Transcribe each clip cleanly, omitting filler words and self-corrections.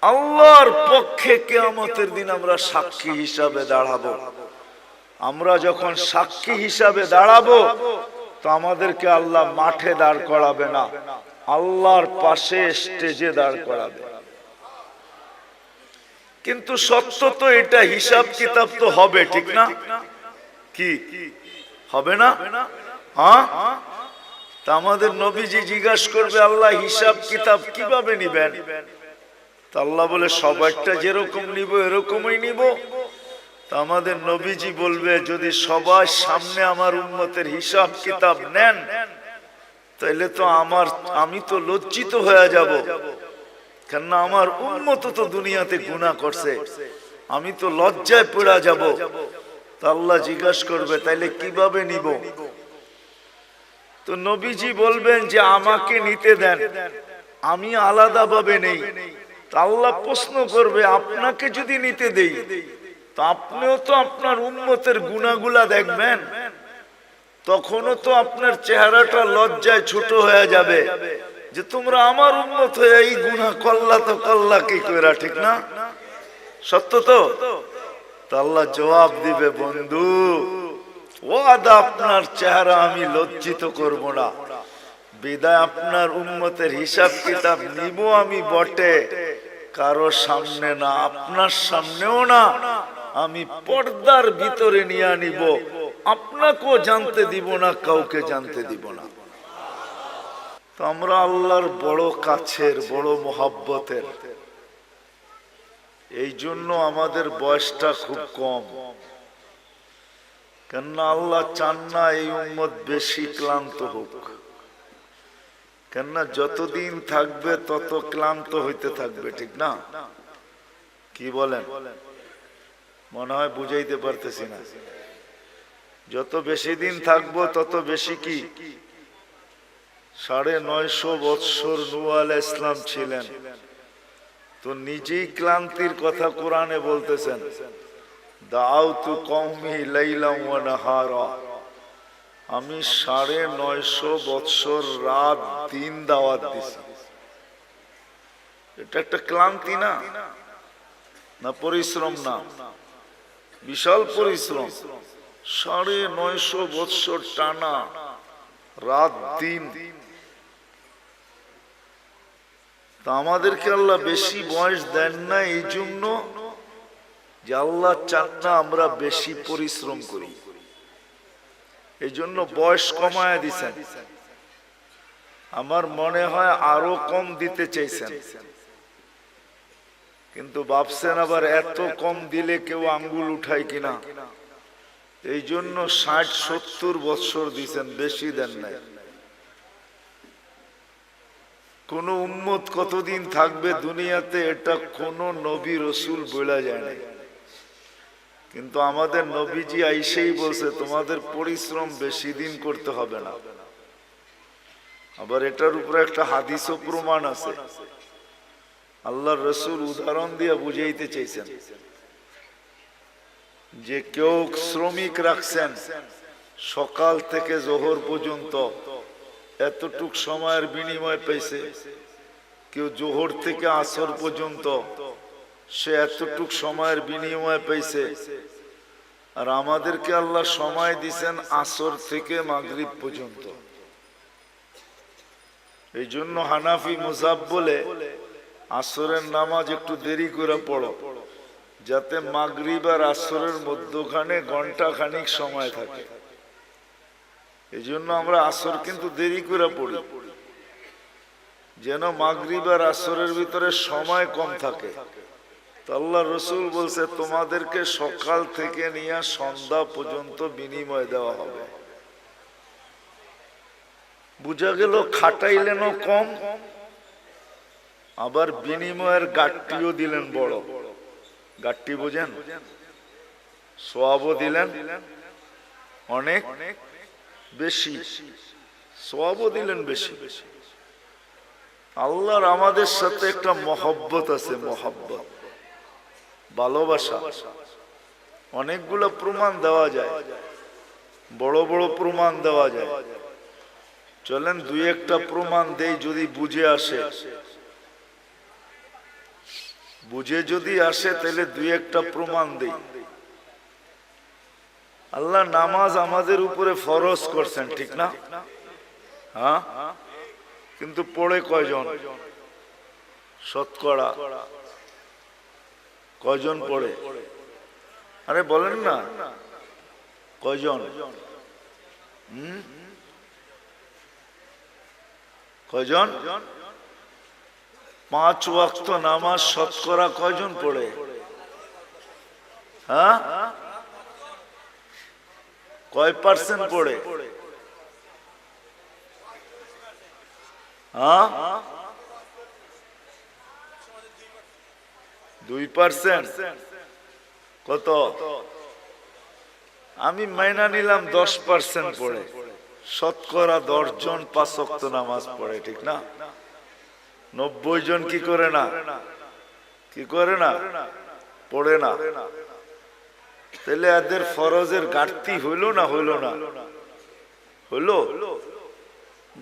আল্লাহর পক্ষে কিয়ামতের দিন আমরা সাক্ষী হিসাবে দাঁড়াবো। আমরা যখন সাক্ষী হিসাবে দাঁড়াবো তো আমাদেরকে আল্লাহ মাঠে দাঁড় করাবে না, আল্লাহর পাশে স্টেজে দাঁড় করাবে। কিন্তু সত্য তো এটা, হিসাব কিতাব তো হবে, ঠিক না? কি হবে না? হ্যাঁ, তা আমাদের নবীজি জিজ্ঞাসা করবে, আল্লাহ হিসাব কিতাব কিভাবে নিবেন? তা আল্লাহ বলে, সবারটা যেরকম নিব এরকমই নিব। তা আমাদের নবীজি বলবে, যদি সবার সামনে আমার উম্মতের হিসাব কিতাব নেন তাইলে তো আমি তো লজ্জিত হয়ে যাব, কেননা আমার উম্মত তো দুনিয়াতে গুনাহ করছে, আমি তো লজ্জায় পড়ে যাব। তা আল্লাহ জিজ্ঞাসা করবে, তাইলে কিভাবে নিব? তো নবীজি বলবেন যে আমাকে নিতে দেন, আমি আলাদা ভাবে নেই। তা আল্লাহ প্রশ্ন করবে, আপনাকে যদি নিতে দেই তো আপনিও তো আপনার উম্মতের গুনাহগুলা দেখবেন, তখনও তো আপনার চেহারাটা লজ্জায় ছোট হয়ে যাবে যে তোমরা আমার উম্মত হয়ে এই গুনাহ করলা, তো করলা কি কইরা, ঠিক না? সত্য তো? তা আল্লাহ জবাব দিবে, বন্ধু ওয়াদা, আপনার চেহারা আমি লজ্জিত করব না, বিদায় আপনার উম্মতের হিসাব কিতাব নিব আমি বটে, কারো সামনে না, আপনার সামনেও না, আমি পর্দার ভিতরে নিয়ে নিব, আপনাকেও জানতে দিব না, কাউকে জানতে দিব না। তো আমরা আল্লাহর বড় কাছের, বড় মোহাব্বতের, এই জন্য আমাদের বয়সটা খুব কম, কেননা আল্লাহ চান না এই উম্মত বেশি ক্লান্ত হোক, কেননা যতদিন থাকবে তত ক্লান্ত হইতে থাকবে, ঠিক না? কি বলেন? মনে হয় বুঝাইতে পারতেছি না। যত বেশি দিন থাকবো তত বেশি কি, 950 বৎসর নূহ আলাইহিস সালাম ছিলেন, তো নিজেই ক্লান্তির কথা কোরআনে বলতেছেন, দাউতু কওমি লাইলাম ওয়া নাহারা, আমি 950 বৎসর রাত দিন দাওয়াত দিছি। এটা একটা ক্লান্তি না? না পরিশ্রম? না, বিশাল পরিশ্রম। 950 বৎসর টানা রাত দিন। তা আমাদেরকে আল্লাহ বেশি বয়স দেন না এই জন্য যে আল্লাহ চান না আমরা বেশি পরিশ্রম করি, এই জন্য বয়স কমায় দিছেন। আমার মনে হয় আরো কম দিতে চাইছেন, কিন্তু ভাবছেন আবার এত কম দিলে কেউ আঙ্গুল উঠায় কিনা, এই জন্য 60-70 বৎসর দিছেন, বেশি দেন নাই। কোন উম্মত কতদিন থাকবে দুনিয়াতে এটা কোন নবী রসুল বলা যায় না, কিন্তু আমাদের নবীজি আইসেই বলছে তোমাদের পরিশ্রম বেশি দিন করতে হবে না। আবার এটার উপরে একটা হাদিসও প্রমাণ আছে, আল্লাহর রসুল উদাহরণ দিয়ে বুঝাইতে চাইছেন যে কেউ শ্রমিক রাখছেন সকাল থেকে জোহর পর্যন্ত, এতটুক সময়ের বিনিময় পেয়েছে। কেউ জোহর থেকে আসর পর্যন্ত, সে এতটুক সময়ের বিনিময় পেয়েছে। আর আমাদেরকে আল্লাহ সময় দিছেন আসর থেকে মাগরিব পর্যন্ত। এই জন্য হানাফি মুযাব বলে আসরের নামাজ একটু দেরি করে পড়ো, যাতে মাগরিব আর আসরের মধ্যখানে ঘন্টা খানিক সময় থাকে। এই জন্য আমরা আসর কিন্তু দেরি করে পড়ি, যেন মাগরিব আর আসরের ভিতরে সময় কম থাকে। তো আল্লাহ রসুল বলছে তোমাদেরকে সকাল থেকে নিয়ে সন্ধ্যা পর্যন্ত বিনিময় দেওয়া হবে। বুঝা গেল খাটাইলেনও কম, আবার বিনিময়ের গাট্টিও দিলেন বড়। গাট্টি বোঝেন? সওয়াবও দিলেন অনেক বেশি, সওয়াবও দিলেন বেশি। আল্লাহর আমাদের সাথে একটা মহব্বত আছে, মহব্বত, ভালোবাসা। অনেকগুলো প্রমাণ দেওয়া যায়, বড় বড় প্রমাণ দেওয়া যায়। চলেন দুই একটা প্রমাণ দেই, যদি বুঝে আসে। বুঝে যদি আসে তাহলে দুই একটা প্রমাণ দেই। আল্লাহ নামাজ আমাদের উপরে ফরজ করছেন, ঠিক না? হ্যাঁ, কিন্তু পড়ে কয়জন? শতকরা কয়জন পড়ে? আরে বলেন না, কয়জন? কয়জন? 5 ওয়াক্ত নামাজ শতকরা কয়জন পড়ে? হ্যাঁ, কয় পার্সেন্ট পড়ে? হ্যাঁ, 2%। কত? আমি মাইনা নিলাম 10% পড়ে। শতকরা 10 জন 5 ওয়াক্ত নামাজ পড়ে, ঠিক না? 90 জন কি করে না? কি করে না? পড়ে না। তাহলে এদের ফরজের ঘাটতি হইল না হইল না? হইল।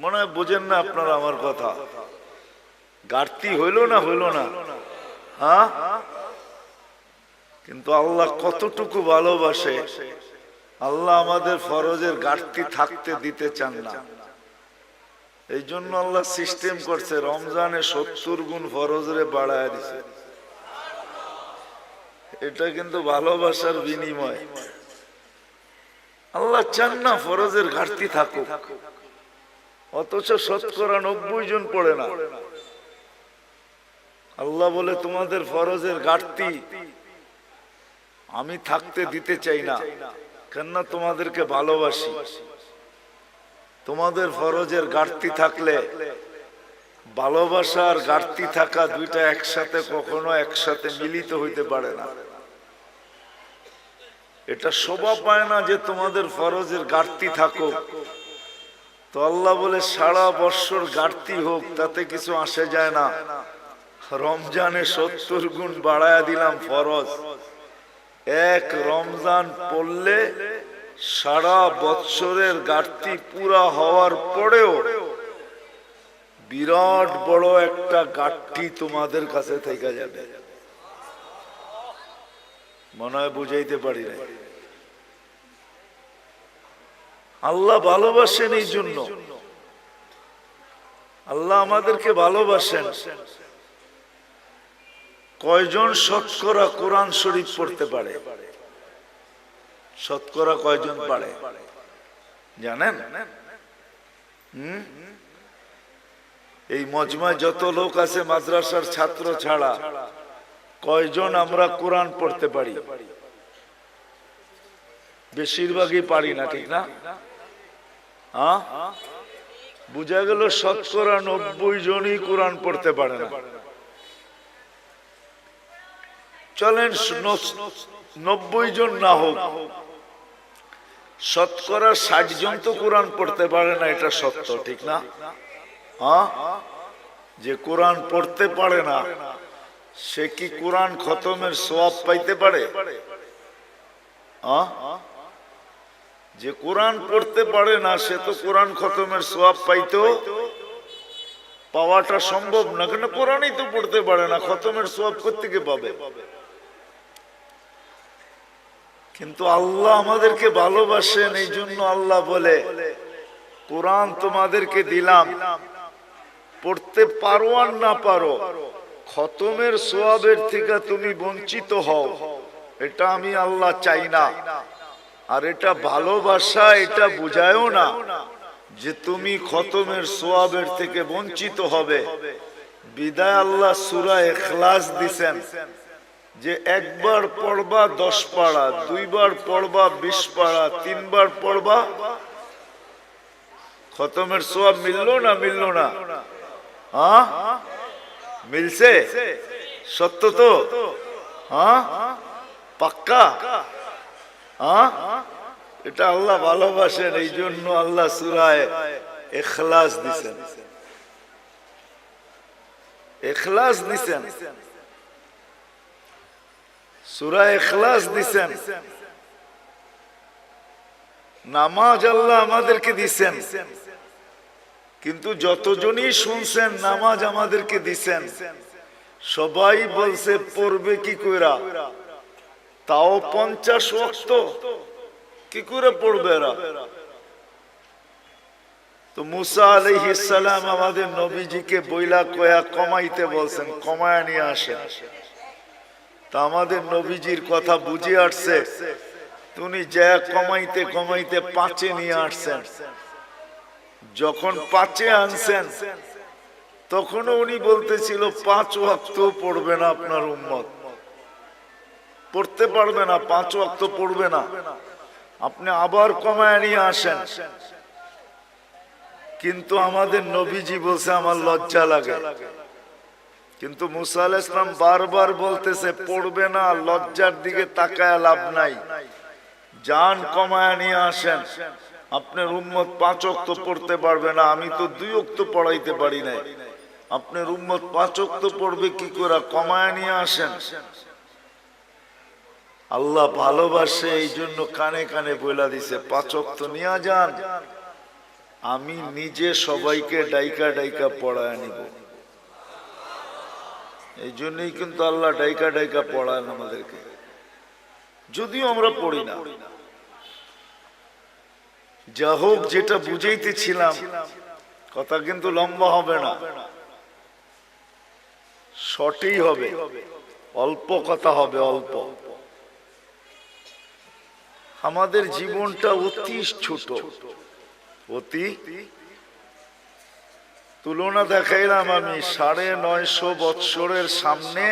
মনে হয় বুঝেন না আপনারা আমার কথা। ঘাটতি হইল না হইল না? হ্যাঁ, কিন্তু আল্লাহ কতটুকু ভালোবাসে, আল্লাহ আমাদের ফরজের ঘাটতি থাকতে দিতে চান না। এই জন্য আল্লাহ সিস্টেম করছে, রমজানে 70 গুণ ফরজরে বাড়ায় দিছে। এটা কিন্তু ভালোবাসার বিনিময়। আল্লাহ চান না ফরজের ঘাটতি থাকুক, অথচ শতকরা 90 জন পড়ে না। আল্লাহ বলে তোমাদের ফরজের ঘাটতি আমি থাকতে দিতে চাই না, কেননা তোমাদেরকে ভালোবাসি। তোমাদের ফরজের ঘাটতি থাকলে, ভালোবাসার ঘাটতি থাকা দুইটা একসাথে কখনো একসাথে মিলিত হইতে পারে না। এটা শোভা পায় না যে তোমাদের ফরজের ঘাটতি থাকুক। তো আল্লাহ বলে সারা বৎসর ঘাটতি হোক, তাতে কিছু আসে যায় না। রমজানে 70 গুণ বাড়ায়া দিলাম ফরজ। এক রমজান পড়লে সারা বৎসরের ঘাটতি পুরা হওয়ার পরেও বিরাট বড় একটা ঘাটতি তোমাদের কাছে থেকে যাবে। মনে হয় বুঝাইতে পারি না। আল্লাহ ভালোবাসেন, এই জন্য আল্লাহ আমাদেরকে ভালোবাসেন। কয়জন শতকরা কোরআন শরীফ পড়তে পারে? শতকরা কয়জন পারে জানেন? এই মজমায় যত লোক আছে মাদ্রাসার ছাত্র ছাড়া কয়জন আমরা কোরআন পড়তে পারি? বেশিরভাগই পারি না, ঠিক না? হ্যাঁ, বুঝা গেল শতকরা 90 জনই কোরআন পড়তে পারে না। চলেন 90 জন না হোক, শতকরা 60 জন তো কোরআন পড়তে পারে না, এটা সত্য, ঠিক না? হ্যাঁ, যে কোরআন পড়তে পারে না সে কি কোরআন খতমের সওয়াব পাইতে পারে? যে কোরআন পড়তে পারে না সে তো কোরআন খতমের সওয়াব পাইতো পাওয়াটা সম্ভব না, কেন কোরআনই তো পড়তে পারে না, খতমের সওয়াব কোত্থেকে পাবে? কিন্তু আল্লাহ আমাদেরকে ভালোবাসেন, এই জন্য আল্লাহ বলে কোরআন তোমাদেরকে দিলাম, পড়তে পারো আর না পারো, খতমের সওয়াবের থেকে তুমি বঞ্চিত হও, এটা আমি আল্লাহ চাই না। আর এটা ভালোবাসা, এটা বুঝায়ও না যে তুমি খতমের সওয়াবের থেকে বঞ্চিত হবে। বিদায় আল্লাহ সূরা ইখলাস দিছেন যে একবার পড়বা 10 পারা, দুইবার পড়বা 20 পারা, তিনবার পড়বা, খতমের সওয়াব মিললো না? মিললো না? হ্যাঁ, মিলছে? সত্য তো? হ্যাঁ, পাক্কা? হ্যাঁ, এটা আল্লাহ ভালোবাসেন, এই জন্য আল্লাহ সূরা ইখলাস দিছেন। ইখলাস দিছেন, সূরা ইখলাস দিছেন। নামাজ আল্লাহ আমাদেরকে দিছেন, কিন্তু যতজনই শুনছেন নামাজ আমাদেরকে দিছেন, সবাই বলছে পড়বে কি কইরা, তাও 50 ওয়াক্ত কি করে পড়বে এরা? তো মুসা আলাইহিস সালাম আমাদের নবীজিকে বইলা কয়া কমাইতে বলছেন, কমায়া নিয়ে আসেন। তা আমাদের নবীজির কথা বুঝে আসছে, তুমি যা কমাইতে কমাইতে 5 নিয়ে আসছেন। যখন 5 আনছেন তখনও উনি বলতেছিল 5 ওয়াক্ত পড়বে না আপনার উম্মত, পড়তে পারবে না, 5 ওয়াক্ত পড়বে না। আপনি আবার কমায় নিয়ে আসেন। কিন্তু আমাদের নবীজি বলছে আমার লজ্জা লাগে। কিন্তু মুসা আলাইহিস সালাম বারবার বলতেছে পড়বে না, লজ্জার দিকে তাকায় লাভ নাই, জান কমায় নিয়ে আসেন। আপনার উম্মত 5 ওয়াক্ত পড়তে পারবে না, আমি তো 2 ওয়াক্ত পড়াইতে পারি নাই, আপনার উম্মত 5 ওয়াক্ত পড়বে কি করে? কমায় নিয়ে আসেন। আল্লাহ ভালোবাসে, এই জন্য কানে কানে বইলা দিছে 5 ওয়াক্ত নিয়ে যান, আমি নিজে সবাইকে ডাইকা ডাইকা পড়ায় নিব। এই জন্যই কিন্তু আল্লাহ ডাইকা ডাইকা পড়ায় আমাদেরকে, যদিও আমরা পড়ি না। যা হোক, যেটা বুঝাইতেছিলাম, কথা কিন্তু লম্বা হবে না, শর্টই হবে, অল্প কথা হবে, অল্প। আমাদের জীবনটা অতি ছোট, অতি। তুলনা দেখাইলাম আমি, 950 বৎসরের সামনে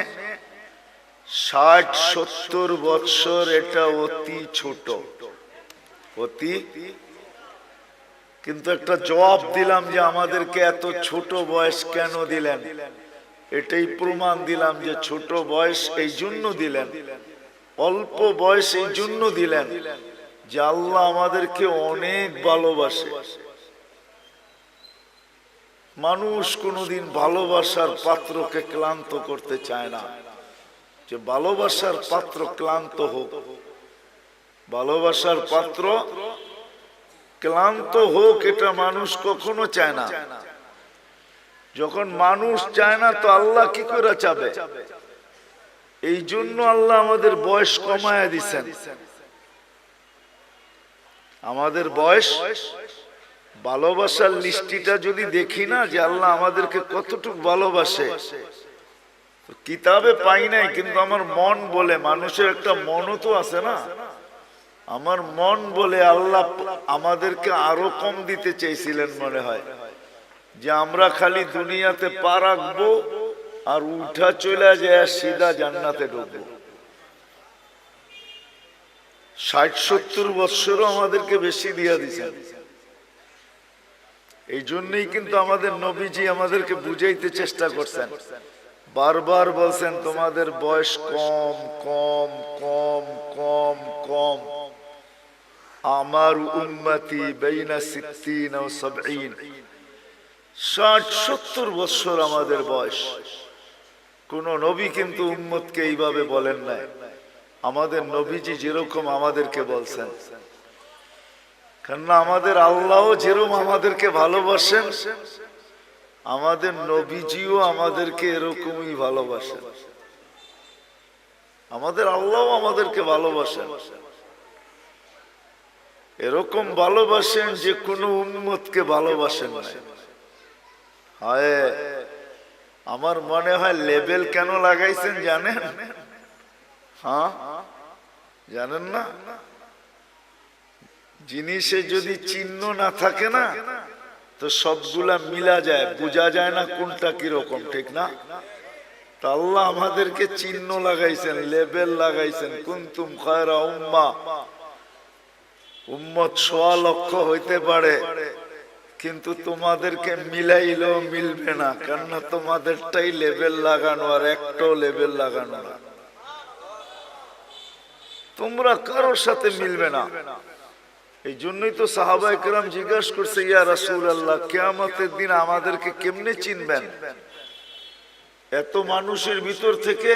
60-70 বৎসর, এটা অতি ছোট, অতি। কিন্তু একটা জবাব দিলাম যে আমাদেরকে এত ছোট বয়স কেন দিলেন, এটাই প্রমাণ দিলাম যে ছোট বয়স এই জন্য দিলেন, অল্প বয়স এই জন্য দিলেন যে আল্লাহ আমাদেরকে অনেক ভালোবাসে। মানুষ কোনোদিন ভালোবাসার পাত্রকে ক্লান্ত করতে চায় না, যে ভালোবাসার পাত্র ক্লান্ত হোক, ভালোবাসার পাত্র ক্লান্ত হোক, এটা মানুষ কখনো চায় না। যখন মানুষ চায় না তো আল্লাহ কি করে চাবে? এই জন্য আল্লাহ আমাদের বয়স কমায়া দিছেন। আমাদের বয়স, ভালোবাসার লিস্টিটা যদি দেখি না যে আল্লাহ আমাদেরকে কতটুকু ভালোবাসে, কিতাবে পাই নাই, কিন্তু আমার মন বলে, মানুষের একটা মনও তো আছে না, আমার মন বলে আল্লাহ আমাদেরকে আরো কম দিতে চেয়েছিলেন মনে হয়, যে আমরা খালি দুনিয়াতে পা রাখবো আর উঠা চলে যায় সিধা জান্নাতে ঢুকবো। 60-70 বৎসরও আমাদেরকে বেশি দিয়া দিয়েছেন। এই জন্যই কিন্তু আমাদের নবীজি আমাদেরকে বুঝাইতে চেষ্টা করছেন, বারবার বলছেন তোমাদের বয়স কম কম কম কম কম। আমার উম্মতি বাইনা 60 ও 70, 60-70 বছর আমাদের বয়স। কোন নবী কিন্তু উম্মতকে এইভাবে বলেন নাই। আমাদের নবীজি যেরকম আমাদেরকে বলছেন, কেননা আমাদের আল্লাহও যেরকম আমাদেরকে ভালোবাসেন, আমাদের নবীজিও আমাদেরকে এরকমই ভালোবাসেন। আমাদের আল্লাহও আমাদেরকে ভালোবাসেন, এরকম ভালোবাসেন যে কোনো উম্মতকে ভালোবাসেন না। হায়, আমার মনে হয় লেবেল কেন লাগাইছেন জানেন? হ্যাঁ, জানেন না? জিনিসে যদি চিহ্ন না থাকে না তো সবগুলা মিলা যায়, বোঝা যায় না কোনটা কিরকম, ঠিক না? তা আল্লাহ আমাদেরকে চিহ্ন লাগাইছেন, লেবেল লাগাইছেন, কুনতুম খায়রা উম্মাহ। উম্মত 100 লক্ষ হইতে পারে, কিন্তু তোমাদেরকে মিলাইলেও মিলবে না, কেননা তোমাদেরটাই লেবেল লাগানো আর একটাও লেবেল লাগানো না। তোমরা কারোর সাথে মিলবে না। এই জন্যই তো সাহাবায়ে কেরাম জিজ্ঞাসা করছে, ইয়া রাসূলুল্লাহ, কিয়ামতের দিন আমাদেরকে কেমনে চিনবেন এত মানুষের ভিতর থেকে?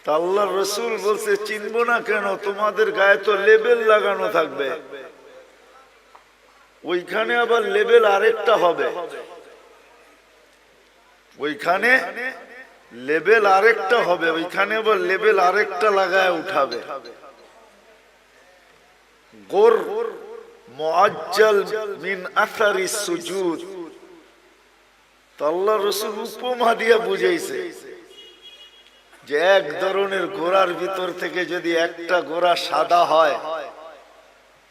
তা আল্লাহর রাসূল বলছে, চিনবো না কেন, তোমাদের গায়ে তো লেবেল লাগানো থাকবে। ওইখানে আবার লেবেল আরেকটা হবে, ওইখানে লেবেল আরেকটা হবে, ওইখানে আবার লেবেল আরেকটা লাগায় উঠাবে। গোর মুআজ্জাল মিন আসারি সুজুদ। তো আল্লাহ রাসূল উপমা দিয়া বুঝাইছে যে এক ধরনের ঘোড়ার ভিতর থেকে যদি একটা ঘোড়া সাদা হয়,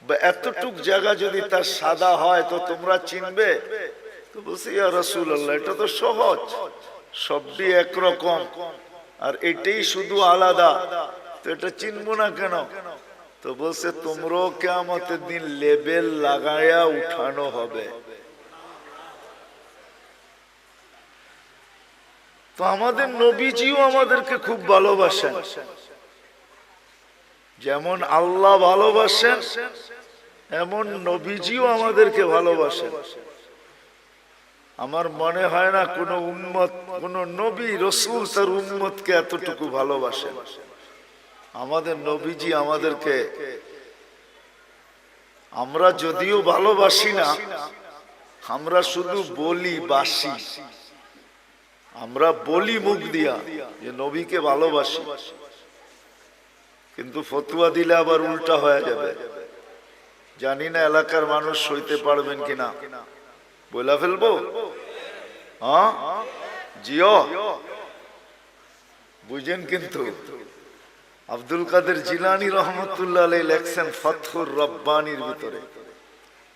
বা এতটুক জায়গা যদি তার সাদা হয়, তো তোমরা চিনবে? তো বলছি, ইয়া রাসূলুল্লাহ, এটা তো সহজ, সবই একরকম, আর এটাই শুধু আলাদা, তো এটা চিনবো না কেন? তো বলছে, তোমরাও কিয়ামতের দিন লেবেল লাগায়া উঠানো হবে। তো আমাদের নবীজিও আমাদেরকে খুব ভালোবাসেন, যেমন আল্লাহ ভালোবাসেন এমন নবীজিও আমাদেরকে ভালোবাসেন। আমার মনে হয় না কোন উম্মত, কোন নবী রাসূল তার উম্মতকে এতটুকু ভালোবাসেন। আমাদের নবীজি আমাদেরকে, আমরা যদিও ভালোবাসি না, আমরা শুধু বলি বাসি, আমরা বলি মুখ দিয়া যে নবীকে ভালোবাসি, কিন্তু ফতুয়া দিলে আবার উল্টা হয়ে যাবে। জানি না এলাকার মানুষ সইতে পারবেন কিনা, বইলা ফেলবো? হ্যাঁ, জিও বুঝেন। কিন্তু আব্দুল কাদের জিলানী রহমতুল্লাহ আলাইহি লেখছেন ফাতহুর রব্বানির ভিতরে,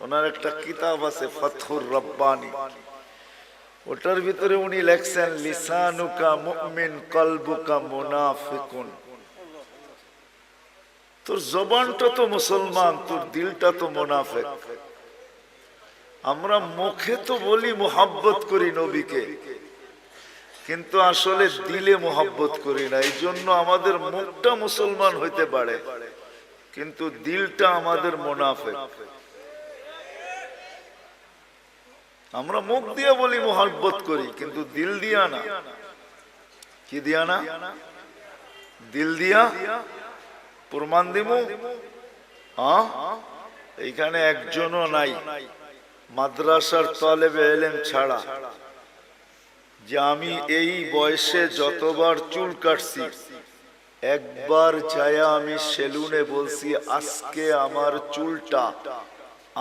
ওনার একটা কিতাব আছে ফাতহুর রব্বানি, ওটার ভিতরে উনি লেখছেন লিসানুকা মুমিন কলবুকা মুনাফিকুন। তোর জবানটা তো মুসলমান, তোর দিলটা তো মুনাফিক। আমরা মুখে তো বলি মোহাব্বত করি নবীকে, কিন্তু আসলে দিলে মোহাব্বত করি না। এই জন্য আমাদের মুখটা মুসলমান হইতে পারে, কিন্তু দিলটা আমাদের মুনাফিক। আমরা মুখ দিয়ে বলি মোহাব্বত করি, কিন্তু দিল দিয়া না। কি দিয়া না? দিল দিয়া। প্রমাণ দিমু? হ্যাঁ, এইখানে একজনও নাই মাদ্রাসার তালেবে ইলম ছাড়া যে আমি এই বয়সে যতবার চুল কাটছি, একবার যায়া আমি সেলুনে বলছি আজকে আমার চুলটা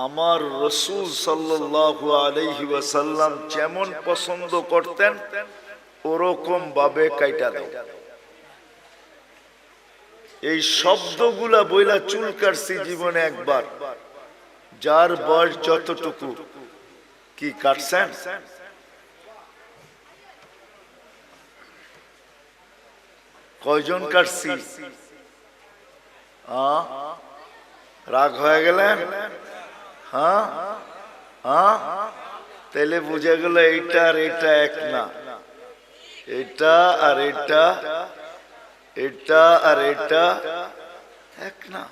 আমার রাসূল সাল্লাল্লাহু আলাইহি ওয়াসাল্লাম যেমন পছন্দ করতেন ওরকম ভাবে কাইটা দাও। এই শব্দগুলা বইলা চুল কাটছি জীবনে একবার। যার বয়স যতটুকু, কি কাটছেন? কয়জন কাটছি? রাগ হয়ে গেলেন? হ্যাঁ হ্যাঁ, তাহলে বুঝে গেল এইটা আর এটা এক না, এটা আর এটা, এটা আর এটা এক না।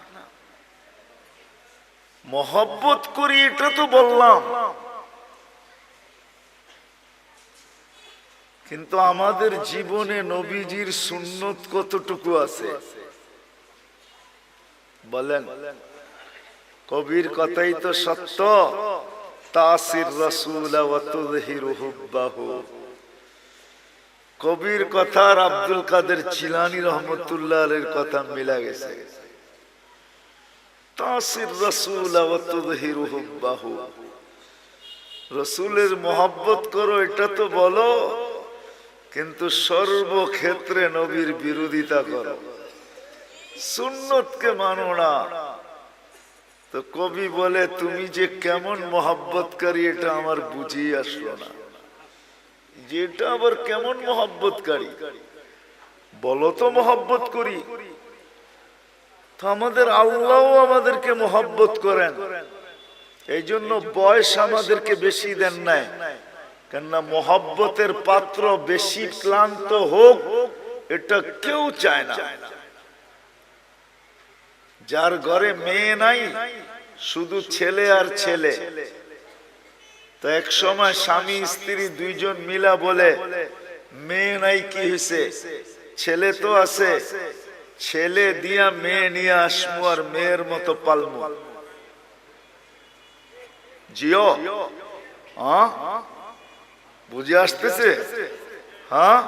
মহব্বত করি এটা তো বললাম, কিন্তু আমাদের জীবনে নবীজির সুন্নত কতটুকু আছে বলেন? কবির কথাই তো সত্য, তাসির রাসূল ওয়া তুযহিরু হুব্বাহু। কবির কথা আর আব্দুল কাদের জিলানী রহমতুল্লাহ আলাইহির কথা মিলা গেছে। তাসির রাসূল ওয়া তুযহিরু হুব্বাহু, রাসূলের মহব্বত করো এটা তো বলো, কিন্তু সর্বক্ষেত্রে নবীর বিরোধিতা করো, সুন্নতকে মানো না। তো কবি বলে তুমি যে কেমন মহব্বতকারী এটা আমার বুঝিয়ে আসলো না। যেটা আবার কেমন মহব্বতকারী বলো তো? মহব্বত করি তো আমাদের আল্লাহও আমাদেরকে মহব্বত করেন, এই জন্য বয়স আমাদেরকে বেশি দেন নাই, কেননা মহব্বতের পাত্র বেশি ক্লান্ত হোক এটা কেউ চায় না। যার ঘরে মেয়ে নাই, শুধু ছেলে আর ছেলে, তো এক সময় স্বামী স্ত্রী দুইজন মিলা বলে মেয়ে নাই, কি হয়েছে? ছেলে তো আছে, ছেলে দিয়া মেয়ে নিয়ে আসমু আর মেয়ের মতো পালমু। জিও, হ্যাঁ বুঝে আসতেছে? হ্যাঁ,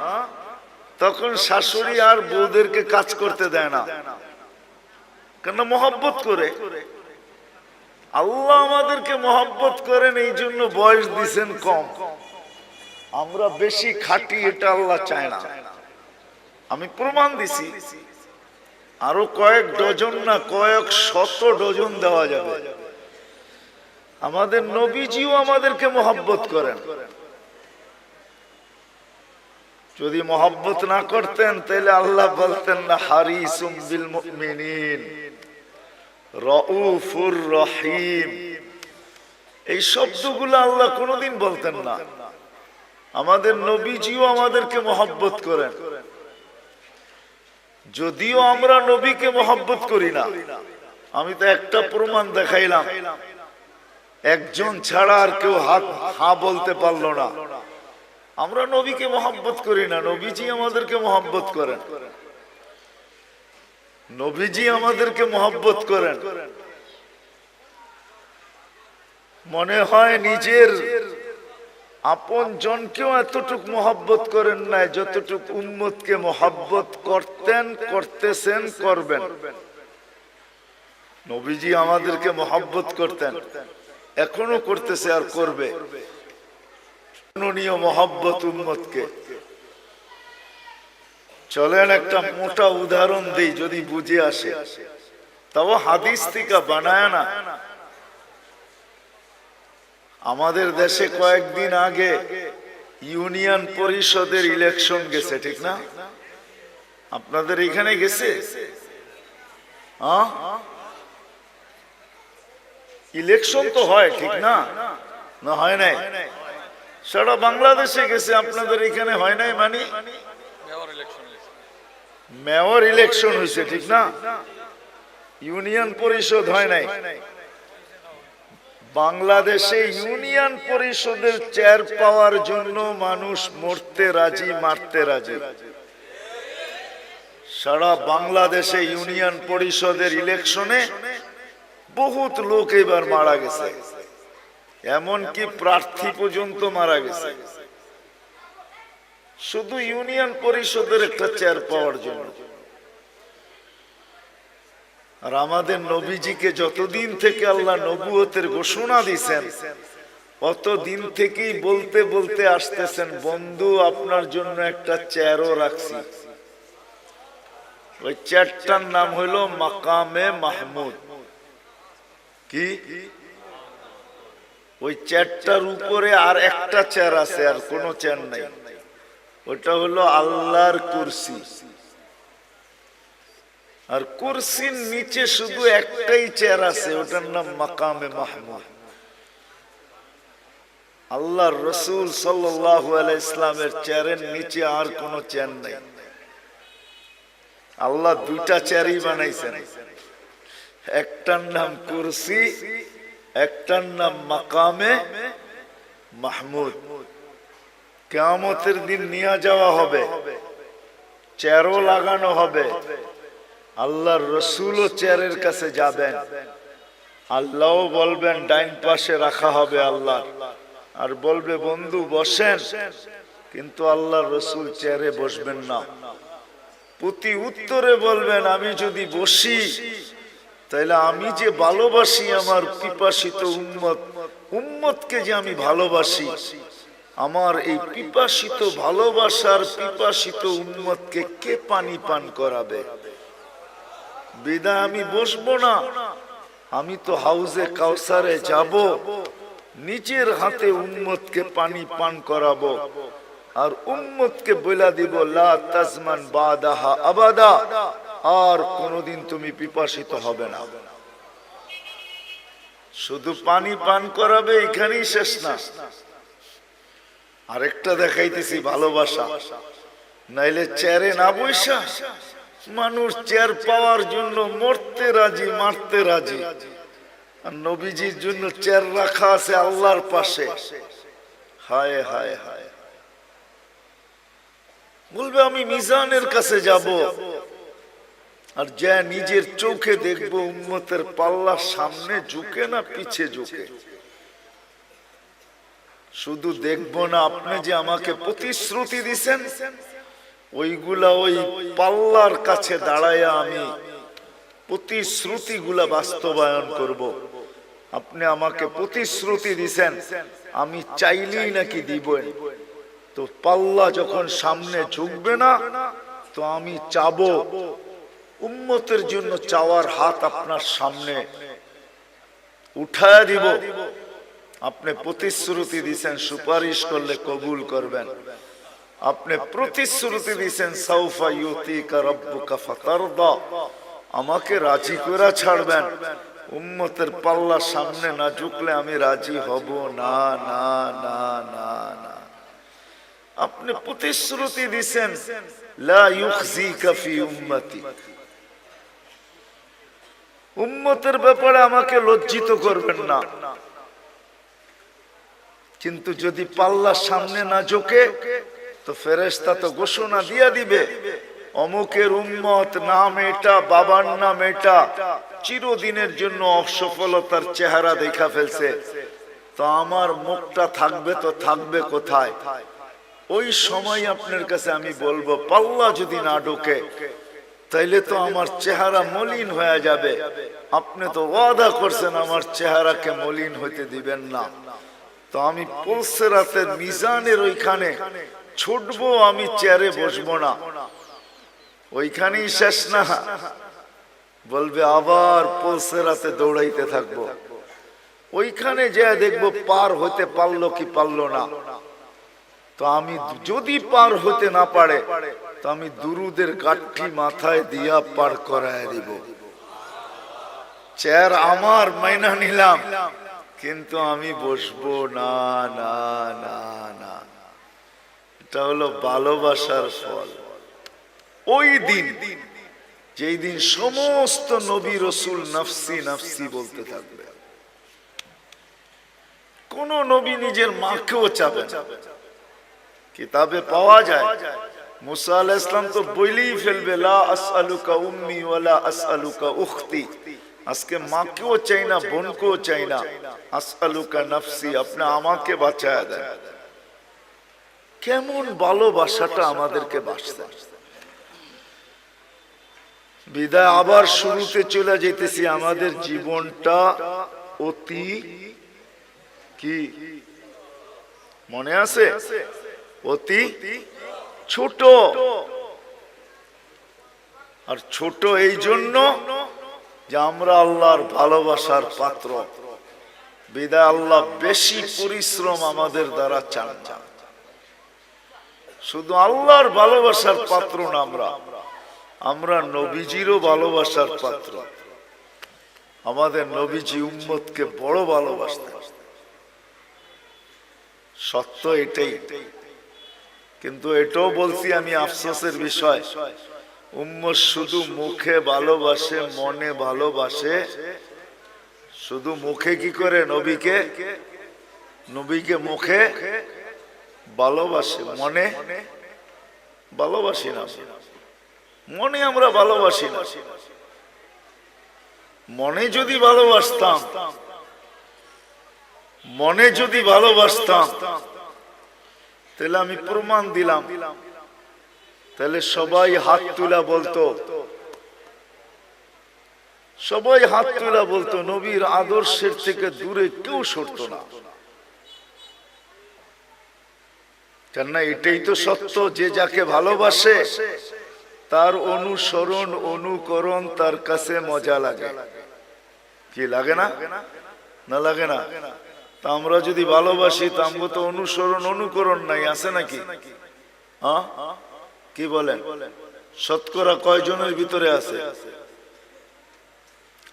তখন শাশুড়ি আর বউদেরকে কাজ করতে দেয় না, কেন? মহব্বত করে। আল্লাহ আমাদেরকে মহব্বত করেন, এই জন্য বয়স দিছেন কম। আমরা বেশি খাটি, এটা আল্লাহ চায় না। আমি প্রমাণ দিছি, আরো কয়েক ডজন না কয়েক শত ডজন দেওয়া যাবে। আমাদের নবীজিও আমাদেরকে মহব্বত করেন। যদি মহব্বত না করতেন তাহলে আল্লাহ বলতেন না হারিসুম বিল মুমিনিন রাউফুর রহিম। এই শব্দগুলো আল্লাহ কোনোদিন বলতেন না। আমাদের নবীজিও আমাদেরকে মহব্বত করেন। যদিও আমরা নবীকে মহব্বত করি না, আমি তো একটা প্রমাণ দেখাইলাম, একজন ছাড়া আর কেউ হা বলতে পারলো না। আমরা নবীকে মহব্বত করি না, নবীজি আমাদেরকে মহব্বত করেন। নবীজি আমাদেরকে মহব্বত করেন। মনে হয় নিজের আপন জনকেও এতটুক মহব্বত করেন নাই যতটুক উম্মতকে মহব্বত করতেন, করতেছেন, করবেন। নবীজি আমাদেরকে মহব্বত করতেন, এখনো করতেছে আর করবে। মহব্বত উম্মতকে। চলেন একটা মোটা উদাহরণ দেই, যদি বুঝে আসে। তাও হাদিস থেকে বানায় না। আমাদের দেশে কয়েকদিন আগে ইউনিয়ন পরিষদের ইলেকশন গেছে, ঠিক না? আপনাদের এখানে গেছে? ইলেকশন তো হয়, ঠিক না? না হয় নাই? সারা বাংলাদেশে গেছে, আপনাদের এখানে হয় নাই? মানে মেয়র ইলেকশন হয়েছে, ঠিক না? ইউনিয়ন পরিষদ হয় নাই। বাংলাদেশে ইউনিয়ন পরিষদের চেয়ার পাওয়ার জন্য মানুষ মরতে রাজি, মারতে রাজি। সারা বাংলাদেশে ইউনিয়ন পরিষদের ইলেকশনে বহুত লোক এবার মারা গেছে, এমনকি প্রার্থী পর্যন্ত মারা গেছে, শুধু ইউনিয়ন পরিষদের একটা চেয়ার পাওয়ার জন্য। আর আমাদের নবীজিকে যতদিন থেকে আল্লাহ নবুয়তের ঘোষণা দিয়েছেন, অতদিন থেকেই বলতে বলতে আসতেছেন, বন্ধু আপনার জন্য একটা চেয়ারও রাখছি। ওই চেয়ারটার নাম হইল মাকামে মাহমুদ। কি? ওই চেয়ারটার উপরে আর একটা চেয়ার আছে, আর কোন চেয়ার নাই। ওটা হলো আল্লাহর কুরসি। আর কুরসির নিচে শুধু একটাই চেয়ার আছে, ওটার নাম মাকামে মাহমুদ। আল্লাহর রাসূল সাল্লাল্লাহু আলাইহি ইসলামের চেয়ারের নিচে আর কোন চেয়ার নাই। আল্লাহ দুইটা চেয়ারই বানাইছেন, একটার নাম কুরসি, একটার নাম মাকামে মাহমুদ। কিয়ামতের দিন নিয়ে যাওয়া হবে, চেয়ারও লাগানো হবে। আল্লাহর রাসূলও চেয়ারের কাছে যাবেন, আল্লাহও বলবেন ডাইন পাশে রাখা হবে আল্লাহ, আর বলবে বন্ধু বসেন, কিন্তু আল্লাহর রাসূল চেয়ারে বসবেন না। প্রতি উত্তরে বলবেন আমি যদি বসি তাহলে আমি যে ভালোবাসি আমার পিপাসিত উম্মতকে যে আমি ভালোবাসি, আমার এই পিপাসিত ভালোবাসার পিপাসিত উম্মতকে কে পানি পান করাবে? বিদায় আমি বসবো না। আমি তো হাউজে কাউসারে যাব, নিজের হাতে উম্মতকে পানি পান করাবো, আর উম্মতকে বলে দিব লা তাজমান বাদাহা আবাদা, আর কোনদিন তুমি পিপাসিত হবে না। শুধু পানি পান করাবে, এখানেই শেষ না। আরেকটা দেখাইতেছি ভালোবাসা। নাইলে চেয়ারে না বইসা মানুষ চেয়ার পাওয়ার জন্য মরতে রাজি, মারতে রাজি। আর নবীজির জন্য চেয়ার রাখা আছে আল্লাহর পাশে। হায় হায় হায়, বলবে আমি মিজানের কাছে যাব, আর যা নিজের চোখে দেখবো উম্মতের পাল্লা সামনে ঝুঁকে না পিছে ঝুঁকে। শুধু দেখবো না, আপনি যে আমাকে প্রতিশ্রুতি দিছেন ওইগুলা ওই পাল্লার কাছে দাঁড়াইয়া আমি প্রতিশ্রুতিগুলা বাস্তবায়ন করব। আপনি আমাকে প্রতিশ্রুতি দিছেন, আমি চাইলেই নাকি দিবেন। তো পাল্লা যখন সামনে ঝুঁকবে না, তো আমি চাবো, উম্মতের জন্য চাওয়ার হাত আপনার সামনে উঠায়া দিব। আপনি প্রতিশ্রুতি দিছেন সুপারিশ করলে কবুল করবেন। আপনি প্রতিশ্রুতি দিছেন সাউফা ইউতিকা রাব্বুকা ফাতারদা, আমাকে রাজি করে ছাড়বেন। উম্মতের পাল্লা সামনে না ঝুঁকলে আমি রাজি হব না, না, না, না, না। আপনি প্রতিশ্রুতি দিছেন লা ইউখজিকা ফি উম্মতি, উম্মতের ব্যাপারে আমাকে লজ্জিত করবেন না। কিন্তু যদি পাল্লার সামনে না ঝোঁকে, তো ফেরেশতা তো ঘোষণা দিয়া দিবে, অমুকের উম্মত নাম এটা, বাবার নাম এটা, চিরদিনের জন্য অসফলতার চেহারা দেখা ফেলছে। তো আমার মুখটা থাকবে তো থাকবে কোথায়? ওই সময় আপনার কাছে আমি বলবো, পাল্লা যদি না ঢোকে তাইলে তো আমার চেহারা মলিন হয়ে যাবে। আপনি তো ওয়াদা করছেন আমার চেহারাকে মলিন হইতে দিবেন না। তো আমি পুলসিরাতের মিজানের ওইখানে ছুটবো, আমি চেয়ারে বসবো না, ওইখানেই শেষ না, বলবে আবার পুলসিরাতে দৌড়াইতে থাকবো। ওইখানে যে দেখবো পার হইতে পারলো কি পারলো না। তো আমি যদি পার হতে না পারে, তো আমি দুরুদের কাঠি মাথায় দিয়া পার করায় দিব। চেয়ার আমার মাইনা নিলাম, কিন্তু আমি বসবো না, না, না, না। এটা হলো ভালোবাসার ফল। ওই দিন, যেই দিন সমস্ত নবী রাসূল নফসি নফসি বলতে থাকবে, কোন নবী নিজের মাকেও চাবে না। কিতাবে পাওয়া যায় মুসা আলাইহিস সালাম তো বলেই ফেলবে, লা আসআলুকা উম্মি ওয়ালা আসআলুকা উখতি, আজকে মাকেও চাই না, বোনকেও চাই না, আসআলুকা নফসি, আপনি আমাকে বাঁচায়া দেন। কেমন ভালোবাসাটা আমাদেরকে বাঁচতে। বিদায় আবার শুরুতে চলে যেতেছি। আমাদের জীবনটা অতি কি মনে আছে? অতি ছোট। আর ছোট এই জন্য যে আমরা আল্লাহর ভালোবাসার পাত্র। বিদায় আল্লাহ বেশি পরিশ্রম আমাদের দ্বারা চান না। শুধু আল্লাহর ভালোবাসার পাত্র না, আমরা নবীজিরও ভালোবাসার পাত্র। আমাদের নবীজি উম্মতকে বড় ভালোবাসতেন, সত্য এটাই। কিন্তু এটাও বলছি আমি, আফসোসের বিষয়, উম্মত শুধু মুখে ভালোবাসে, মনে ভালোবাসে। শুধু মুখে কি করে? নবীকে মুখে ভালোবাসে, মনে ভালোবাসি না। মনে আমরা ভালোবাসি না। মনে যদি ভালোবাসতাম, তাহলে আমি প্রমাণ দিলাম, তাহলে সবাই হাত তুলা বলতো, নবীর আদর্শের থেকে দূরে কেউ সরতো না। কেননা এটাই তো সত্য, যে যাকে ভালোবাসে তার অনুসরণ অনুকরণ তার কাছে মজা লাগে। কি লাগে না? না লাগে না? তা আমরা যদি ভালোবাসি, তা আমরা তো অনুসরণ অনুকরণ নাই, আছে নাকি? হ্যাঁ, কি বলেন? শতকরা কয়জনের ভিতরে আছে?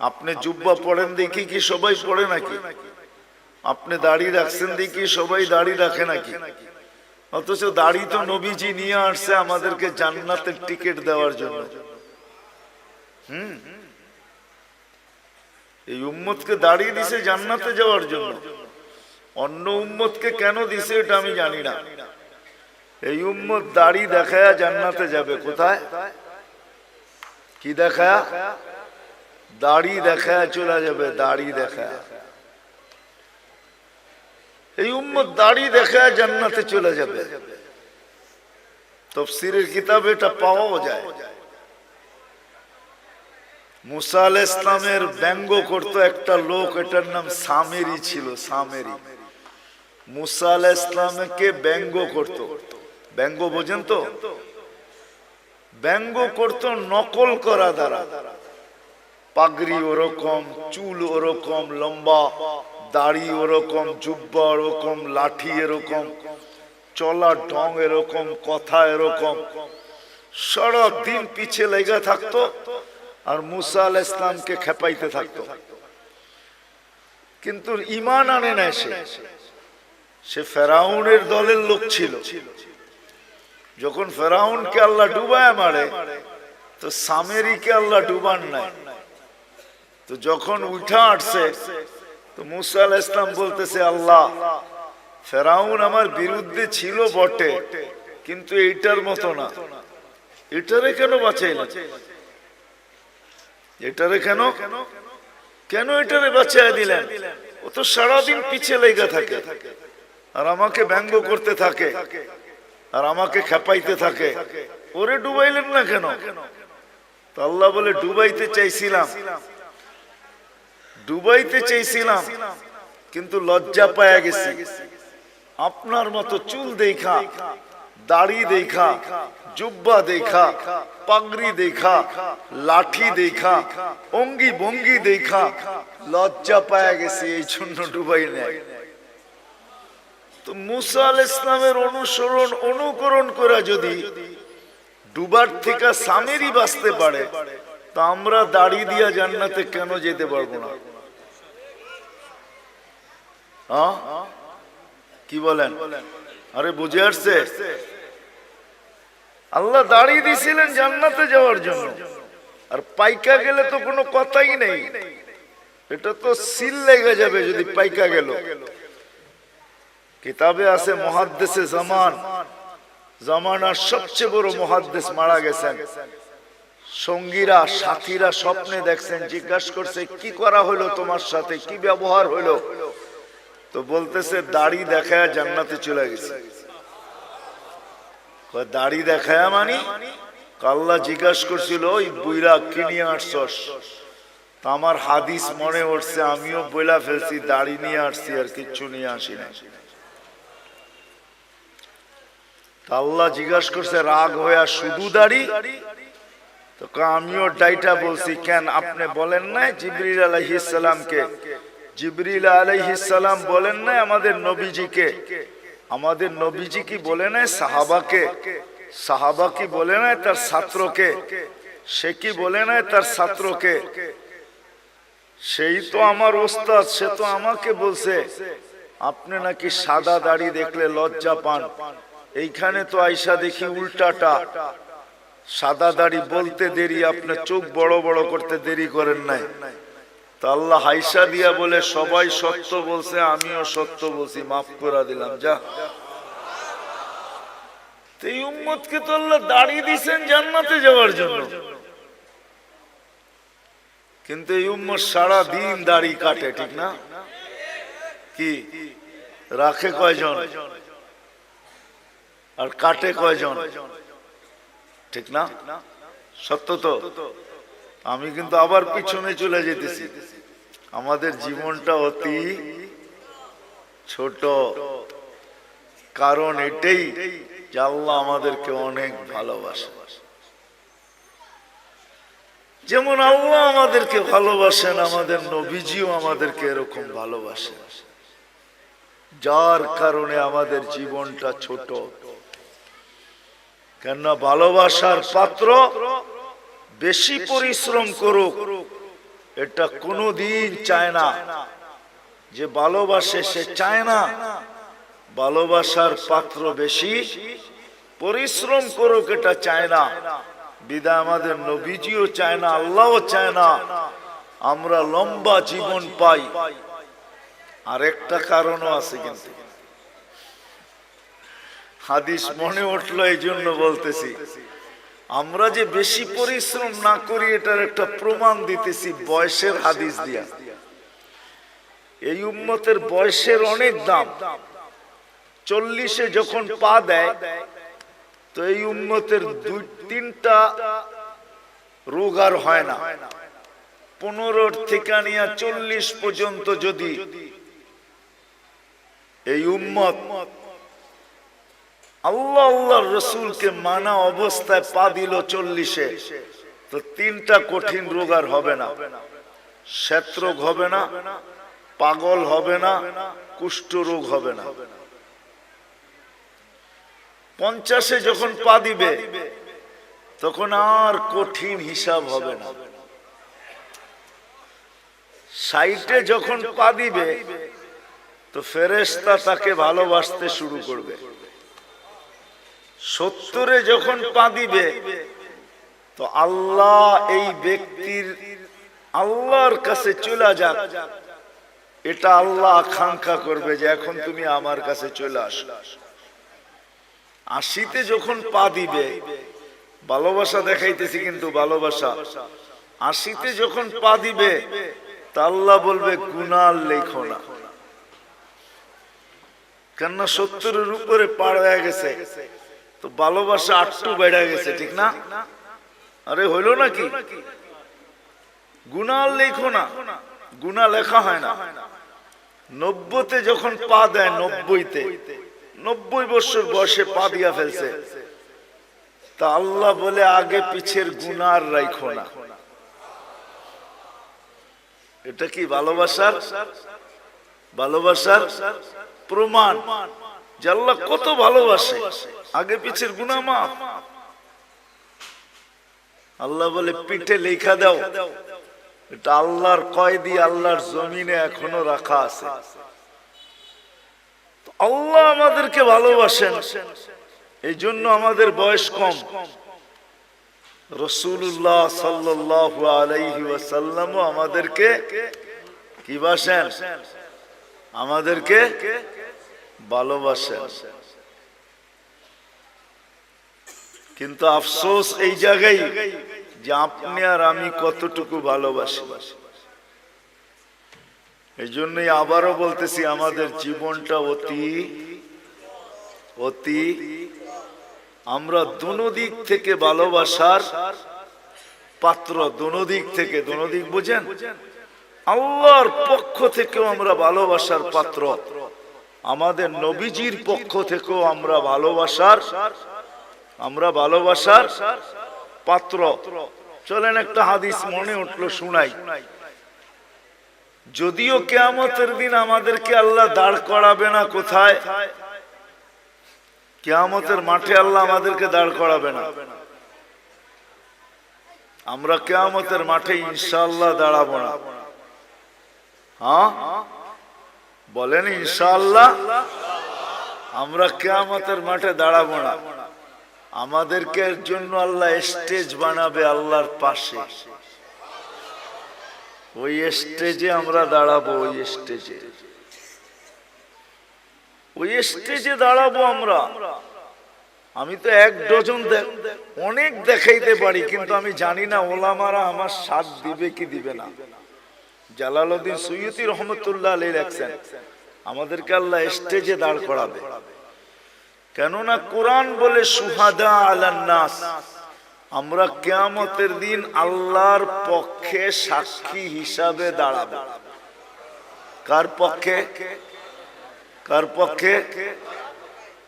আপনি জুব্বা পড়েন দেখি কি সবাই পড়ে নাকি? আপনি দাড়ি রাখছেন দেখি সবাই দাড়ি রাখে নাকি? অথচ দাড়ি তো নবীজি নিয়ে আসছে আমাদেরকে জান্নাতের টিকিট দেওয়ার জন্য। এই উম্মতকে দাড়ি দিছে জান্নাতে যাওয়ার জন্য। অন্য উম্মতকে কেন দিছে এটা আমি জানি না। এই উম্মত দাড়ি দেখায়া জান্নাতে যাবে। কোথায়? কি দেখায়া? দাড়ি দেখায়া চলে যাবে। দাড়ি দেখায়া এই উম্মত দাড়ি দেখায়া জান্নাতে চলে যাবে। তো তাফসীরের কিতাবে এটা পাওয়াও যায়। মুসা আলাইহিস সালামের ব্যঙ্গ করত একটা লোক, এটার নাম সামেরি ছিল। সামেরি মুসা আলাইহিস সালামকে ব্যঙ্গ করত। ব্যঙ্গ বোঝেন তো? ব্যঙ্গ করত নকল করা দ্বারা। পাগড়ি ওরকম, চুল ওরকম লম্বা, দাড়ি ওরকম, জুব্বা ওরকম, লাঠি এরকম, চলার ঢং এরকম, কথা এরকম, সারা দিন পিছে লেগে থাকতো আর মুসা আলাইহিস সালামকে খেপাইতে থাকতো। কিন্তু ঈমান আনে না। সে ফেরাউনের দলের লোক ছিল। যখন ফেরাউনকে আল্লাহ ডুবায় মারে, তো সামেরিকে আল্লাহ ডুবান নাই। তো যখন উঠা আসছে, তো মুসা আলাইহিস সালাম বলতেছে, আল্লাহ, ফেরাউন আমার বিরুদ্ধে ছিল বটে, কিন্তু এইটার মতো না। এটারে কেন বাঁচাইলা? এটারে কেন কেন এটারে বাঁচাইয়া দিলেন? ও তো সারাদিন পিছে লেগে থাকে আর আমাকে ব্যঙ্গ করতে থাকে আর আমাকে খেপাইতে থাকে। ওরে ডুবাইলেন না কেন? তো আল্লাহ বলে, ডুবাইতে চাইছিলাম, কিন্তু লজ্জা পায়া গেছি। আপনার মতো চুল দেখা, দাড়ি দেখা, জুব্বা দেখা, পাগড়ি দেখা, লাঠি দেখা, অঙ্গি ভঙ্গি দেখা লজ্জা পায়া গেছে, এই জন্য ডুবাই নেয়। তো মুসা আলাইহিস সালামের অনুকরণ করে যদি ডুবার থেকে সামেরি বাঁচতে পারে, তা আমরা দাড়ি দিয়া জান্নাতে কেন যেতে পারবো না? কি বলেন? আরে বুঝে আসছে? আল্লাহ দাড়ি দিয়েছিলেন জান্নাতে যাওয়ার জন্য, আর পাইকা গেলে তো কোনো কথাই নেই। এটা তো সিল লেগে যাবে যদি পাইকা গেল। কিতাবে আছে মুহাদ্দিসে জামানার সবচেয়ে বড় মুহাদ্দিস মারা গেছেন। সঙ্গীরা, সাথীরা স্বপ্নে দেখছেন, জিজ্ঞাসা করছে, কি করা হলো তোমার সাথে, কি ব্যবহার হলো? তো বলতেছে, দাড়ি দেখায় জান্নাতে চলে গেছে। দাড়ি দেখায় মানে? আল্লাহ জিজ্ঞাসা করছিল, ওই বুইরা কি নিয়ে আসছস? আমার হাদিস মনে উঠছে, আমিও বইলা ফেলছি, দাড়ি নিয়ে আসছি আর কিচ্ছু নিয়ে আসি না। আল্লাহ জিজ্ঞাসা করছে রাগ হইয়া, শুধু দাড়ি? তো আমিও ডাইটা বলছি, কেন আপনি বলেন নাই জিবরিল আলাইহিস সালামকে? জিবরিল আলাইহিস সালাম বলেন নাই আমাদের নবীজিকে? আমাদের নবীজি কি বলে নাই সাহাবাকে? সাহাবা কি বলে নাই তার ছাত্রকে? সে কি বলে নাই তার ছাত্রকে? সেই তো আমার ওস্তাদ, সে তো আমাকে বলছে আপনি নাকি সাদা দাড়ি দেখলে লজ্জা পান। এইখানে তো আইসা দেখি উল্টাটা, সাদা দাড়ি বলতে দেরি, আপনি চোখ বড় বড় করতে দেরি করেন নাই। তা আল্লাহ হাইসা দিয়া বলে, সবাই সত্য বলছে, আমিও সত্য বলছি, মাফ করে দিলাম, যা। এই উম্মতকে তো আল্লাহ দাড়ি দিয়েছেন জান্নাতে যাওয়ার জন্য, কিন্তু এই উম্মত সারা দিন দাড়ি কাটে, ঠিক না? কি রাখে কয়জন আর কাটে কয়জন? ঠিক না? সত্য তো? আমি কিন্তু আবার পিছনে চলে যেতেছি। আমাদের জীবনটা অতি ছোট, কারণ এটাই যে আল্লাহ আমাদেরকে অনেক ভালোবাসে। যেমন আল্লাহ আমাদেরকে ভালোবাসেন, আমাদের নবীজিও আমাদেরকে এরকম ভালোবাসেন, যার কারণে আমাদের জীবনটা ছোট। কেন? ভালোবাসার পাত্র বেশি পরিশ্রম করুক, এটা কোনোদিন চায় না। যে ভালোবাসে সে চায় না ভালোবাসার পাত্র বেশি পরিশ্রম করুক, এটা চায় না। বিদায় আমাদের নবীজিও চায় না, আল্লাহও চায় না আমরা লম্বা জীবন পাই। আর একটা কারণও আছে, কিন্তু হাদিস মনে উঠলো এই জন্য বলতেছি। আমরা যে বেশি পরিশ্রম না করি এটার একটা প্রমাণ দিতেছি বয়সের হাদিস দিয়া। এই উম্মতের বয়সের অনেক দাম। 40-এ যখন পা দেয়, তো তো এই উম্মতের দুই তিনটা রোগ আর হয় না। 15 থেকে নিয়ে 40 পর্যন্ত যদি এই উম্মত আল্লাহ আল্লাহর রাসূলকে মানা অবস্থায় পা দিল 40-এ, তো তিনটা কঠিন রোগ আর হবে না। শ্বেত রোগ হবে না, পাগল হবে না, কুষ্ঠ রোগ হবে না। 50-এ যখন পা দিবে তখন আর কঠিন হিসাব হবে না। 60-এ যখন পা দিবে তো ফেরেশতা তাকে ভালোবাসতে শুরু করবে। 70-এ যখন পা দিবে তো আল্লাহ এই ব্যক্তির আল্লাহর কাছে চলে যাক, এটা আল্লাহ আকাঙ্ক্ষা করবে যে এখন তুমি আমার কাছে চলে আসো। 80-তে যখন পা দিবে, ভালোবাসা দেখাইতেছি কিন্তু ভালোবাসা, 80-তে যখন পা দিবে তা আল্লাহ বলবে গুনাহ লেখো না, কেননা 70-এর উপরে পার হয়ে গেছে, তো ভালোবাসা আটটু বেড়ে গেছে, ঠিক না? আরে হইল নাকি? গুনাহ লেখো না, গুনাহ লেখা হয় না। 90-তে যখন পা দেয়, 90 বছর বয়সে পা দিয়া ফেলছে, তা আল্লাহ বলে আগে পিছের গুনাহ আর রাখো না। এটা কি ভালোবাসার প্রমাণ যে আল্লাহ কত ভালোবাসে, আগে পিছের গুনাহ মাফ। আল্লাহ বলে পিঠে লেখা দাও, এটা আল্লাহর কয়েদি আল্লাহর জমিনে এখনো রাখা আছে। আল্লাহ আমাদেরকে ভালোবাসেন, এই জন্য আমাদের বয়স কম। রাসূলুল্লাহ সাল্লাল্লাহু আলাইহি ওয়াসাল্লাম আমাদেরকে কি বাসেন? আমাদেরকে ভালোবাসেন। কিন্তু আফসোস এই জায়গায় যে আপনি আর আমি কতটুকু ভালোবাসি। এই জন্যই আবারও বলতেছি, আমাদের জীবনটা অতি আমরা দুদিক থেকে ভালোবাসার পাত্র। দুদিক থেকে, দুদিক বুঝেন? আল্লাহর পক্ষ থেকেও আমরা ভালোবাসার পাত্র, আমাদের নবীজির পক্ষ থেকেও আমরা ভালোবাসার পাত্র। চলেন একটা হাদিস মনে উঠলো, শুনাই। যদিও কিয়ামতের দিন আমাদেরকে আল্লাহ দাঁড় করাবে না, কোথায়? কিয়ামতের মাঠে আল্লাহ আমাদেরকে দাঁড় করাবে না। আমরা কিয়ামতের মাঠে ইনশাআল্লাহ দাঁড়াবো না। হ্যাঁ বলেন ইনশাআল্লাহ। আমরা কিয়ামতের মাঠে দাঁড়াবো না। আমাদেরকে এর জন্য আল্লাহ স্টেজ বানাবে আল্লাহর পাশে। ওই স্টেজে আমরা দাঁড়াবো, ওই স্টেজে দাঁড়াবো আমরা। আমি তো 1 ডজন অনেক দেখাইতে পারি, কিন্তু আমি জানি না ওলামারা আমার সাথ দিবে কি দিবে না। জালালউদ্দিন সুয়ুতি রহমতুল্লাহ আলাইহি লেখছেন, আমাদেরকে আল্লাহ স্টেজে দাঁড় করাবে। কেননা কোরআন বলে সুহাদা আলান নাস, আমরা কিয়ামতের দিন আল্লাহর পক্ষে সাক্ষী হিসাবে দাঁড়াবো। কার পক্ষে?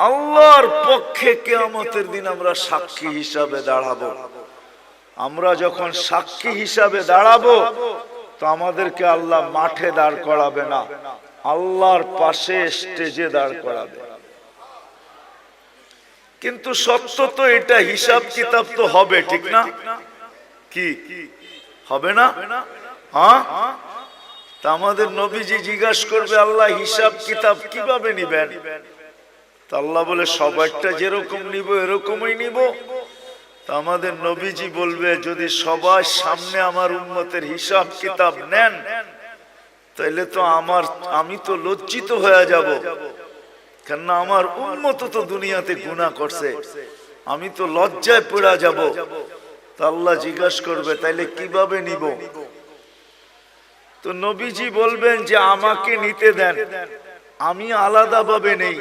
আল্লাহর পক্ষে কিয়ামতের দিন আমরা সাক্ষী হিসাবে দাঁড়াবো। আমরা যখন সাক্ষী হিসাবে দাঁড়াবো তো আমাদেরকে আল্লাহ মাঠে দাঁড় করাবে না, আল্লাহর পাশে স্টেজে দাঁড় করাবে। কিন্তু সত্য তো এটা, হিসাব কিতাব তো হবে, ঠিক না? কি হবে না? হ্যাঁ, তা আমাদের নবীজি জিজ্ঞাসা করবে, আল্লাহ হিসাব কিতাব কিভাবে নিবেন? তা আল্লাহ বলে সবাইটা যেরকম নিব এরকমই নিব। তা আমাদের নবীজি বলবে, যদি সবার সামনে আমার উম্মতের হিসাব কিতাব নেন তাইলে তো আমি তো লজ্জিত হয়ে যাব, কেননা আমার উম্মত তো দুনিয়াতে গুনাহ করছে, আমি তো লজ্জায় পড়ে যাব। তা আল্লাহ জিজ্ঞাসা করবে, তাইলে কিভাবে নিব? তো নবীজি বলবেন যে আমাকে নিতে দেন, আমি আলাদা ভাবে নেই,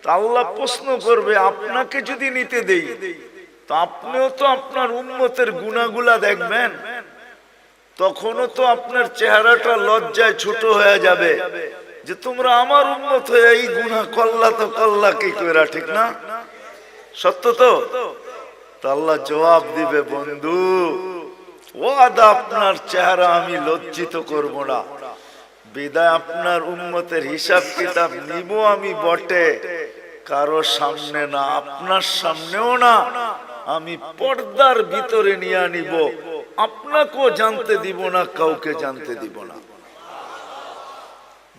তা আল্লাহ প্রশ্ন করবে আপনাকে যদি নিতে দেই তো আপনিও তো আপনার উম্মতের গুনাহগুলা দেখবেন, তখনও তো আপনার চেহারাটা লজ্জায় ছোট হয়ে যাবে যে তোমরা আমার উম্মত হয়ে এই গুনাহ করলা, তো করলা কি কইরা, ঠিক না? সত্য তো? আল্লাহ জবাব দিবে, বন্ধু ওয়াদা আপনার চেহারা আমি লজ্জিত করব না, বিদায় আপনার উম্মতের হিসাব কিতাব নিব আমি বটে, কারো সামনে না, আপনার সামনেও না, আমি পর্দার ভিতরে নিয়ে নিব, আপনাকেও জানতে দিব না, কাউকে জানতে দিব না।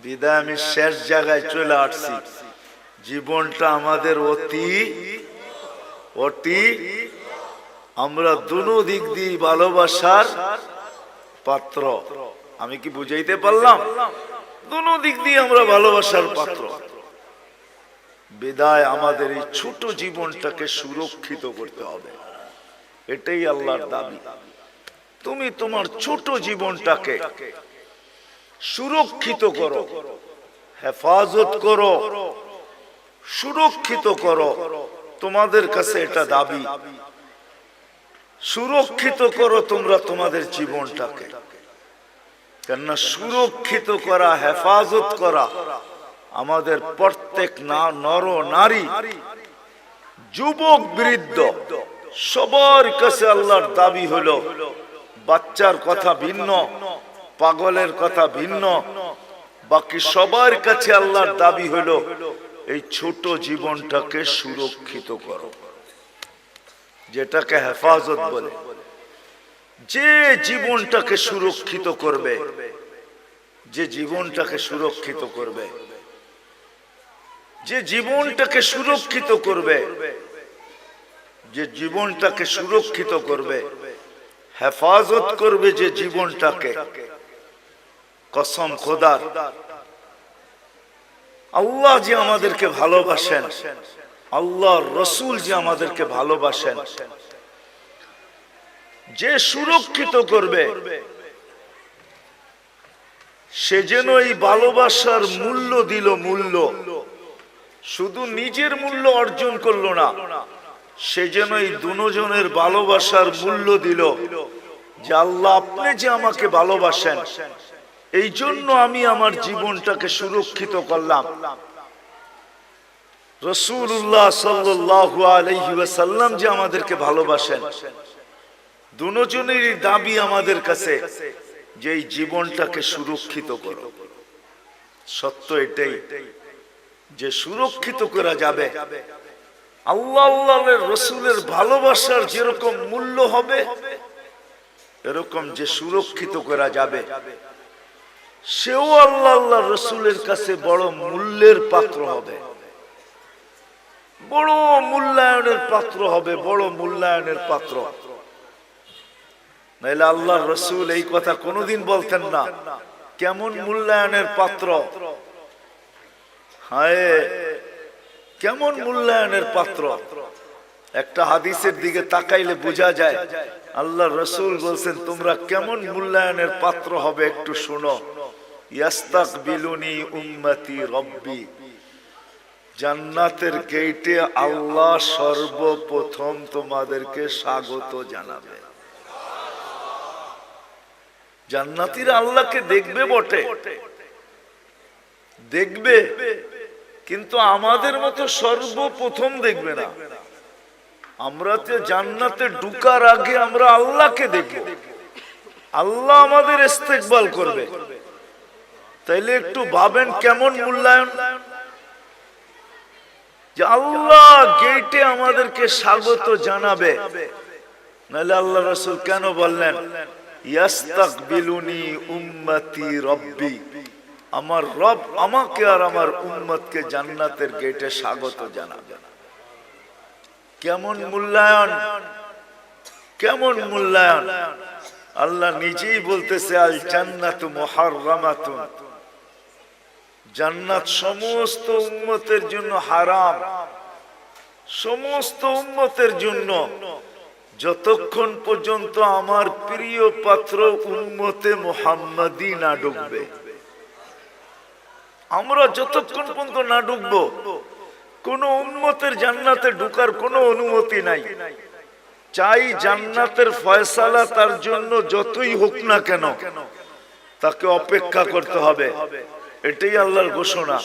বিদায় আমি শেষ জায়গায় চলে আসছি। জীবনটা আমাদের অতি অতি, আমরা দুনো দিক দিয়ে ভালোবাসার পাত্র। আমি কি বুঝাইতে পারলাম? দুনো দিক দিয়ে আমরা ভালোবাসার পাত্র। বিদায় আমাদের এই ছোট জীবনটাকে সুরক্ষিত করতে হবে, এটাই আল্লাহর দাবি। তুমি তোমার ছোট জীবনটাকে সুরক্ষিত করো, হেফাজত করো, সুরক্ষিত করো, তোমাদের কাছে এটা দাবি। সুরক্ষিত করো তোমরা তোমাদের জীবনটাকে, কেননা সুরক্ষিত করা, হেফাজত করা আমাদের প্রত্যেক নর নারী, যুবক বৃদ্ধ সবার কাছে আল্লাহর দাবি হলো। বাচ্চার কথা ভিন্ন, পাগলের কথা ভিন্ন, বাকি সবার কাছে আল্লাহর দাবি হলো এই ছোট জীবনটাকে সুরক্ষিত করো, যেটাকে হেফাজত বলে। যে জীবনটাকে সুরক্ষিত করবে, যে জীবনটাকে সুরক্ষিত করবে, যে জীবনটাকে সুরক্ষিত করবে, যে জীবনটাকে সুরক্ষিত করবে, হেফাজত করবে যে জীবনটাকে, কসম খোদার, আল্লাহ যে আমাদেরকে ভালোবাসেন, আল্লাহর রসুল যে আমাদেরকে ভালোবাসেন, যে সুরক্ষিত করবে, সে যেন এই ভালোবাসার মূল্য দিল। মূল্য শুধু নিজের মূল্য অর্জন করলো না, সে যেন এই দুজনের ভালোবাসার মূল্য দিল, যে আল্লাহ আপনি যে আমাকে ভালোবাসেন, এই জন্য আমি আমার জীবনটাকে সুরক্ষিত করলাম। রাসূলুল্লাহ সাল্লাল্লাহু আলাইহি ওয়াসাল্লাম যে আমাদেরকে ভালোবাসেন, দুজনেরই দাবি আমাদের কাছে যে এই জীবনটাকে সুরক্ষিত করো। সত্য এটাই যে সুরক্ষিত করা যাবে, আল্লাহ আল্লাহর রাসূলের ভালোবাসার যেরকম মূল্য হবে, এরকম যে সুরক্ষিত করা যাবে, সেও আল্লাহ আল্লাহর রাসূলের কাছে বড় মূল্যের পাত্র হবে, বড় মূল্যায়নের পাত্র হবে, বড় মূল্যায়নের পাত্র। নাইলে আল্লাহর রাসূল এই কথা কোনোদিন বলতেন না, কেমন মূল্যায়নের পাত্র, হায় কেমন মূল্যায়নের পাত্র। একটা হাদিসের দিকে তাকাইলে বোঝা যায় আল্লাহর রাসূল বলছেন তোমরা কেমন মূল্যায়নের পাত্র হবে, একটু শুনো। ইয়াস্তাকবিলুনি উম্মতি রব্বি, জান্নাতের গেটে আল্লাহ সর্বপ্রথম তোমাদেরকে স্বাগত জানাবে। জান্নাতীরা আল্লাহকে দেখবে বটে, দেখবে, কিন্তু আমাদের মতো সর্বপ্রথম দেখবে না। আমরা তো জান্নাতে ঢুকার আগে আমরা আল্লাহকে দেখব, আল্লাহ আমাদের ইস্তেকবাল করবে। তাইলে একটু ভাবেন কেমন মূল্যায়ন, যে আল্লাহ গেটে আমাদেরকে স্বাগত জানাবে। নাহলে আল্লাহ রাসূল কেন বললেন ইয়াস্তাকবিলুনি উম্মতি রব্বি, আমার রব আমাকে আর আমার উম্মতকে জান্নাতের গেটে স্বাগত জানাবে। কেমন মূল্যায়ন, কেমন মূল্যায়ন। আল্লাহ নিজেই বলতেছে আল জান্নাতু মুহাররামাতুন, জান্নাত সমস্ত উম্মতের জন্য হারাম, সমস্ত উম্মতের জন্য, যতক্ষণ পর্যন্ত আমার প্রিয় পাত্র উম্মতে মুহাম্মাদি না ঢুকবে। আমরা যতক্ষণ পর্যন্ত না ঢুকবো কোন উম্মতের জান্নাতে ঢোকার কোনো অনুমতি নাই। চাই জান্নাতের ফয়সালা তার জন্য যতই হোক না কেন তাকে অপেক্ষা করতে হবে, এটাই আল্লাহর ঘোষণা।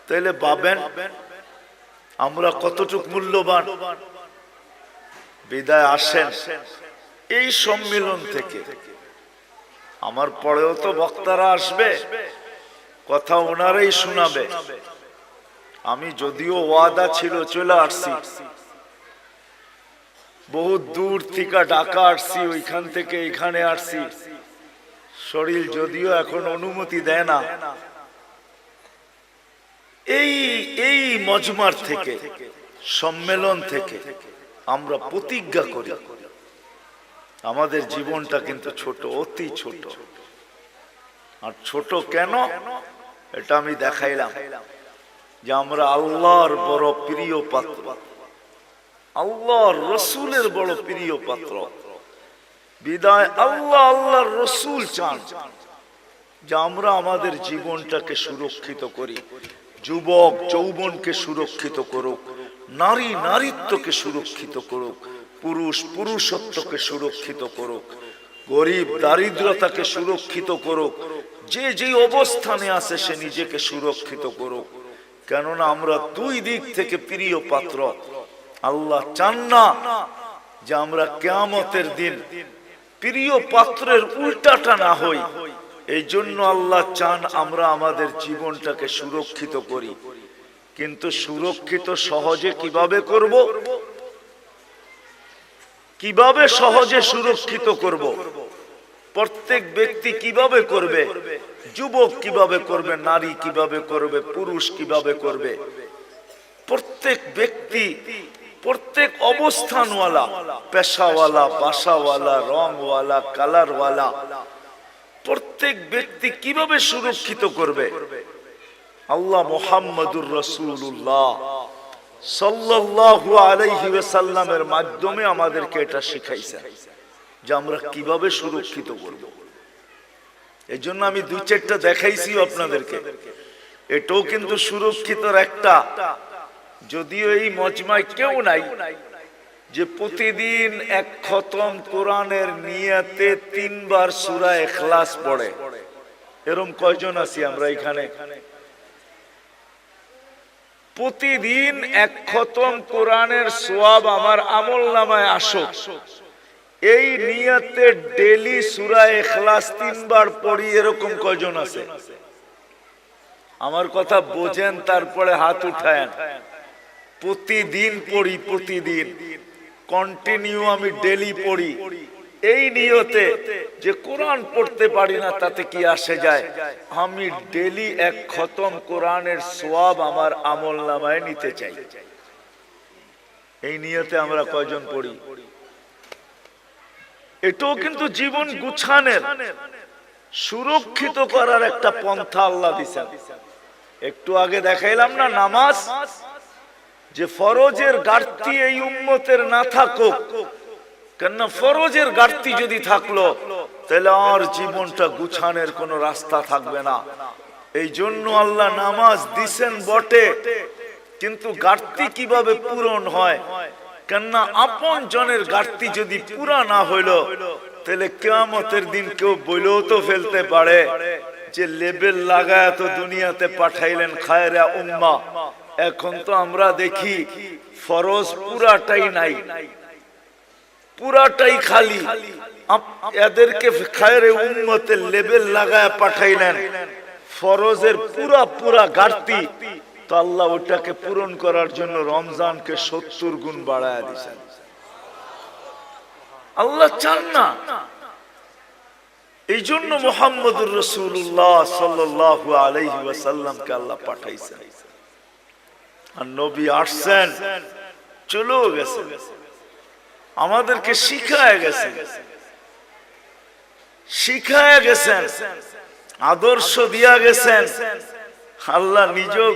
তাইলে ভাবেন আমরা কতটুক মূল্যবান। বিদায় আসেন এই সম্মেলন থেকে। আমার পরেও তো বক্তারা আসবে, কথা ওনারাই শোনাবে। আমি যদিও ওয়াদা ছিল চলে আসছি, বহু দূর থেকে ঢাকা আসছি, ওইখান থেকে এখানে আসছি। শরীর যদিও এখন অনুমতি দেয় না। এই মজমার থেকে, সম্মেলন থেকে আমরা প্রতিজ্ঞা করি আমাদের জীবনটা কিন্তু ছোট, অতি ছোট। আর ছোট কেন এটা আমি দেখাইলাম যে আমরা আল্লাহর বড় প্রিয় পাত্র, আল্লাহর রসুলের বড় প্রিয় পাত্র। বিদায় আল্লাহর রসুল চান যে আমরা আমাদের জীবনটাকে সুরক্ষিত করি। যুবক যৌবনকে সুরক্ষিত করুক, নারী নারীত্বকে সুরক্ষিত করুক, পুরুষ পুরুষত্বকে সুরক্ষিত করুক, গরিব দারিদ্রতাকে সুরক্ষিত করুক। যে যে অবস্থানে আছে সে নিজেকে সুরক্ষিত করুক। কেননা আমরা দুই দিক থেকে প্রিয় পাত্র। আল্লাহ চান না যে আমরা কিয়ামতের দিন প্রিয় পাত্রের উল্টাটা না হই। এই জন্য আল্লাহ চান আমরা আমাদের জীবনটাকে সুরক্ষিত করি। কিন্তু সুরক্ষিত সহজে কিভাবে করব? কিভাবে সহজে সুরক্ষিত করব? প্রত্যেক ব্যক্তি কিভাবে করবে? যুবক কিভাবে করবে? নারী কিভাবে করবে? পুরুষ কিভাবে করবে? প্রত্যেক ব্যক্তি, প্রত্যেক অবস্থানওয়ালা, পেশাওয়ালা, বাসাওয়ালা, রংওয়ালা, কালারওয়ালা, প্রত্যেক ব্যক্তি কিভাবে সুরক্ষিত করবে? আল্লাহ মুহাম্মদুর রাসূলুল্লাহ সাল্লাল্লাহু আলাইহি ওয়াসাল্লামের মাধ্যমে আমাদেরকে এটা শিখাইছেন যে আমরা কিভাবে সুরক্ষিত করব। এই জন্য আমি দুই চারটা দেখাইছি আপনাদেরকে। এটাও কিন্তু সুরক্ষিতর একটা। যদিও এই মজমায় কেউ নাই যে প্রতিদিন এক খতম কোরআনের নিয়তে 3 বার সূরা ইখলাস পড়ে। এরকম কয়জন আছি আমরা এখানে? প্রতিদিন এক খতম কোরআনের সওয়াব আমার আমলনামায় আসুক, এই নিয়তে ডেইলি সূরা ইখলাস 3 বার পড়ি, এরকম কয়জন আছে? আমার কথা বোঝেন, তারপরে হাত উঠায়েন। প্রতিদিন পড়ি, প্রতিদিন কন্টিনিউ আমি ডেইলি পড়ি, এই নিয়তে যে কোরআন পড়তে পারি না তাতে কি আসে যায়, আমি ডেইলি এক খতম কোরআনের সওয়াব আমার আমলনামায় নিতে চাই। এই নিয়তে আমরা কয়জন পড়ি? এটাও কিন্তু জীবন গুছানোর, সুরক্ষিত করার একটা পন্থা আল্লাহ দিয়েছেন। একটু আগে দেখাইলাম না নামাজ, যে ফরজের ঘাটতি এই উম্মতের না থাকুক। কেননা ফরজের ঘাটতি যদি থাকলো তাহলে আর জীবনটা গুছানোর কোনো রাস্তা থাকবে না। এই জন্য আল্লাহ নামাজ দিছেন বটে, কিন্তু ঘাটতি কিভাবে পূরণ হয়? কেননা আপন জনের ঘাটতি যদি পুরা না হইলো তাহলে কিয়ামতের দিন কেউ বলেও তো ফেলতে পারে যে লেবেল লাগায় তো দুনিয়াতে পাঠাইলেন খায়রা উম্মাহ। এখন তো আমরা দেখি ফরজ পুরাটাই নাই, পুরাটাই খালি। এদেরকে খায়রে উম্মতের লেবেল লাগায় পাঠাইলেন, ফরজের পুরা ঘাটতি। তো আল্লাহ ওটাকে পূরণ করার জন্য রমজানকে 70 গুণ বাড়ায় দিয়েছেন। আল্লাহ চান না। এই জন্য মুহাম্মদুর রাসূলুল্লাহ সাল্লাল্লাহু আলাইহি ওয়াসাল্লামকে আল্লাহ পাঠাইছেন। আর নবী আসছেন, চলেও গেছেন, আমাদেরকে শিখায় গেছেন, আদর্শ দিয়া গেছেন। আল্লাহ নিজেও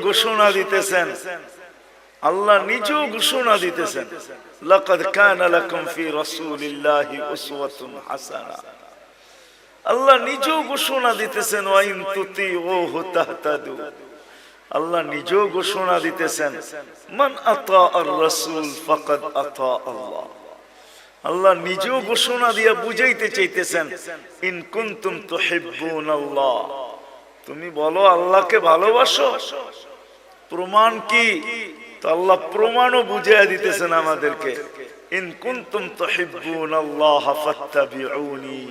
ঘোষণা দিতেছেন, লাকাদ কানা লাকুম ফি রাসূলিল্লাহি উসওয়াতুন হাসানাহ। আল্লাহ নিজেও ঘোষণা দিতেছেন, ওয়া ইন তুতিউহু তাহতাদু। আল্লাহ নিজেও ঘোষণা দিতেছেন, মান আতা আর রাসূল ফাকাদ আতা আল্লাহ। আল্লাহ নিজেও ঘোষণা দিয়া বুঝাইতে চাইতেছেন, ইন কুনতুম তুহিব্বুনাল্লাহ, তুমি বলো আল্লাহকে ভালোবাসো, প্রমাণ কি? তো আল্লাহ প্রমাণও বুঝাইয়া দিতেছেন আমাদেরকে, ইন কুনতুম তুহিব্বুনাল্লাহ ফাত্তাবিউনি,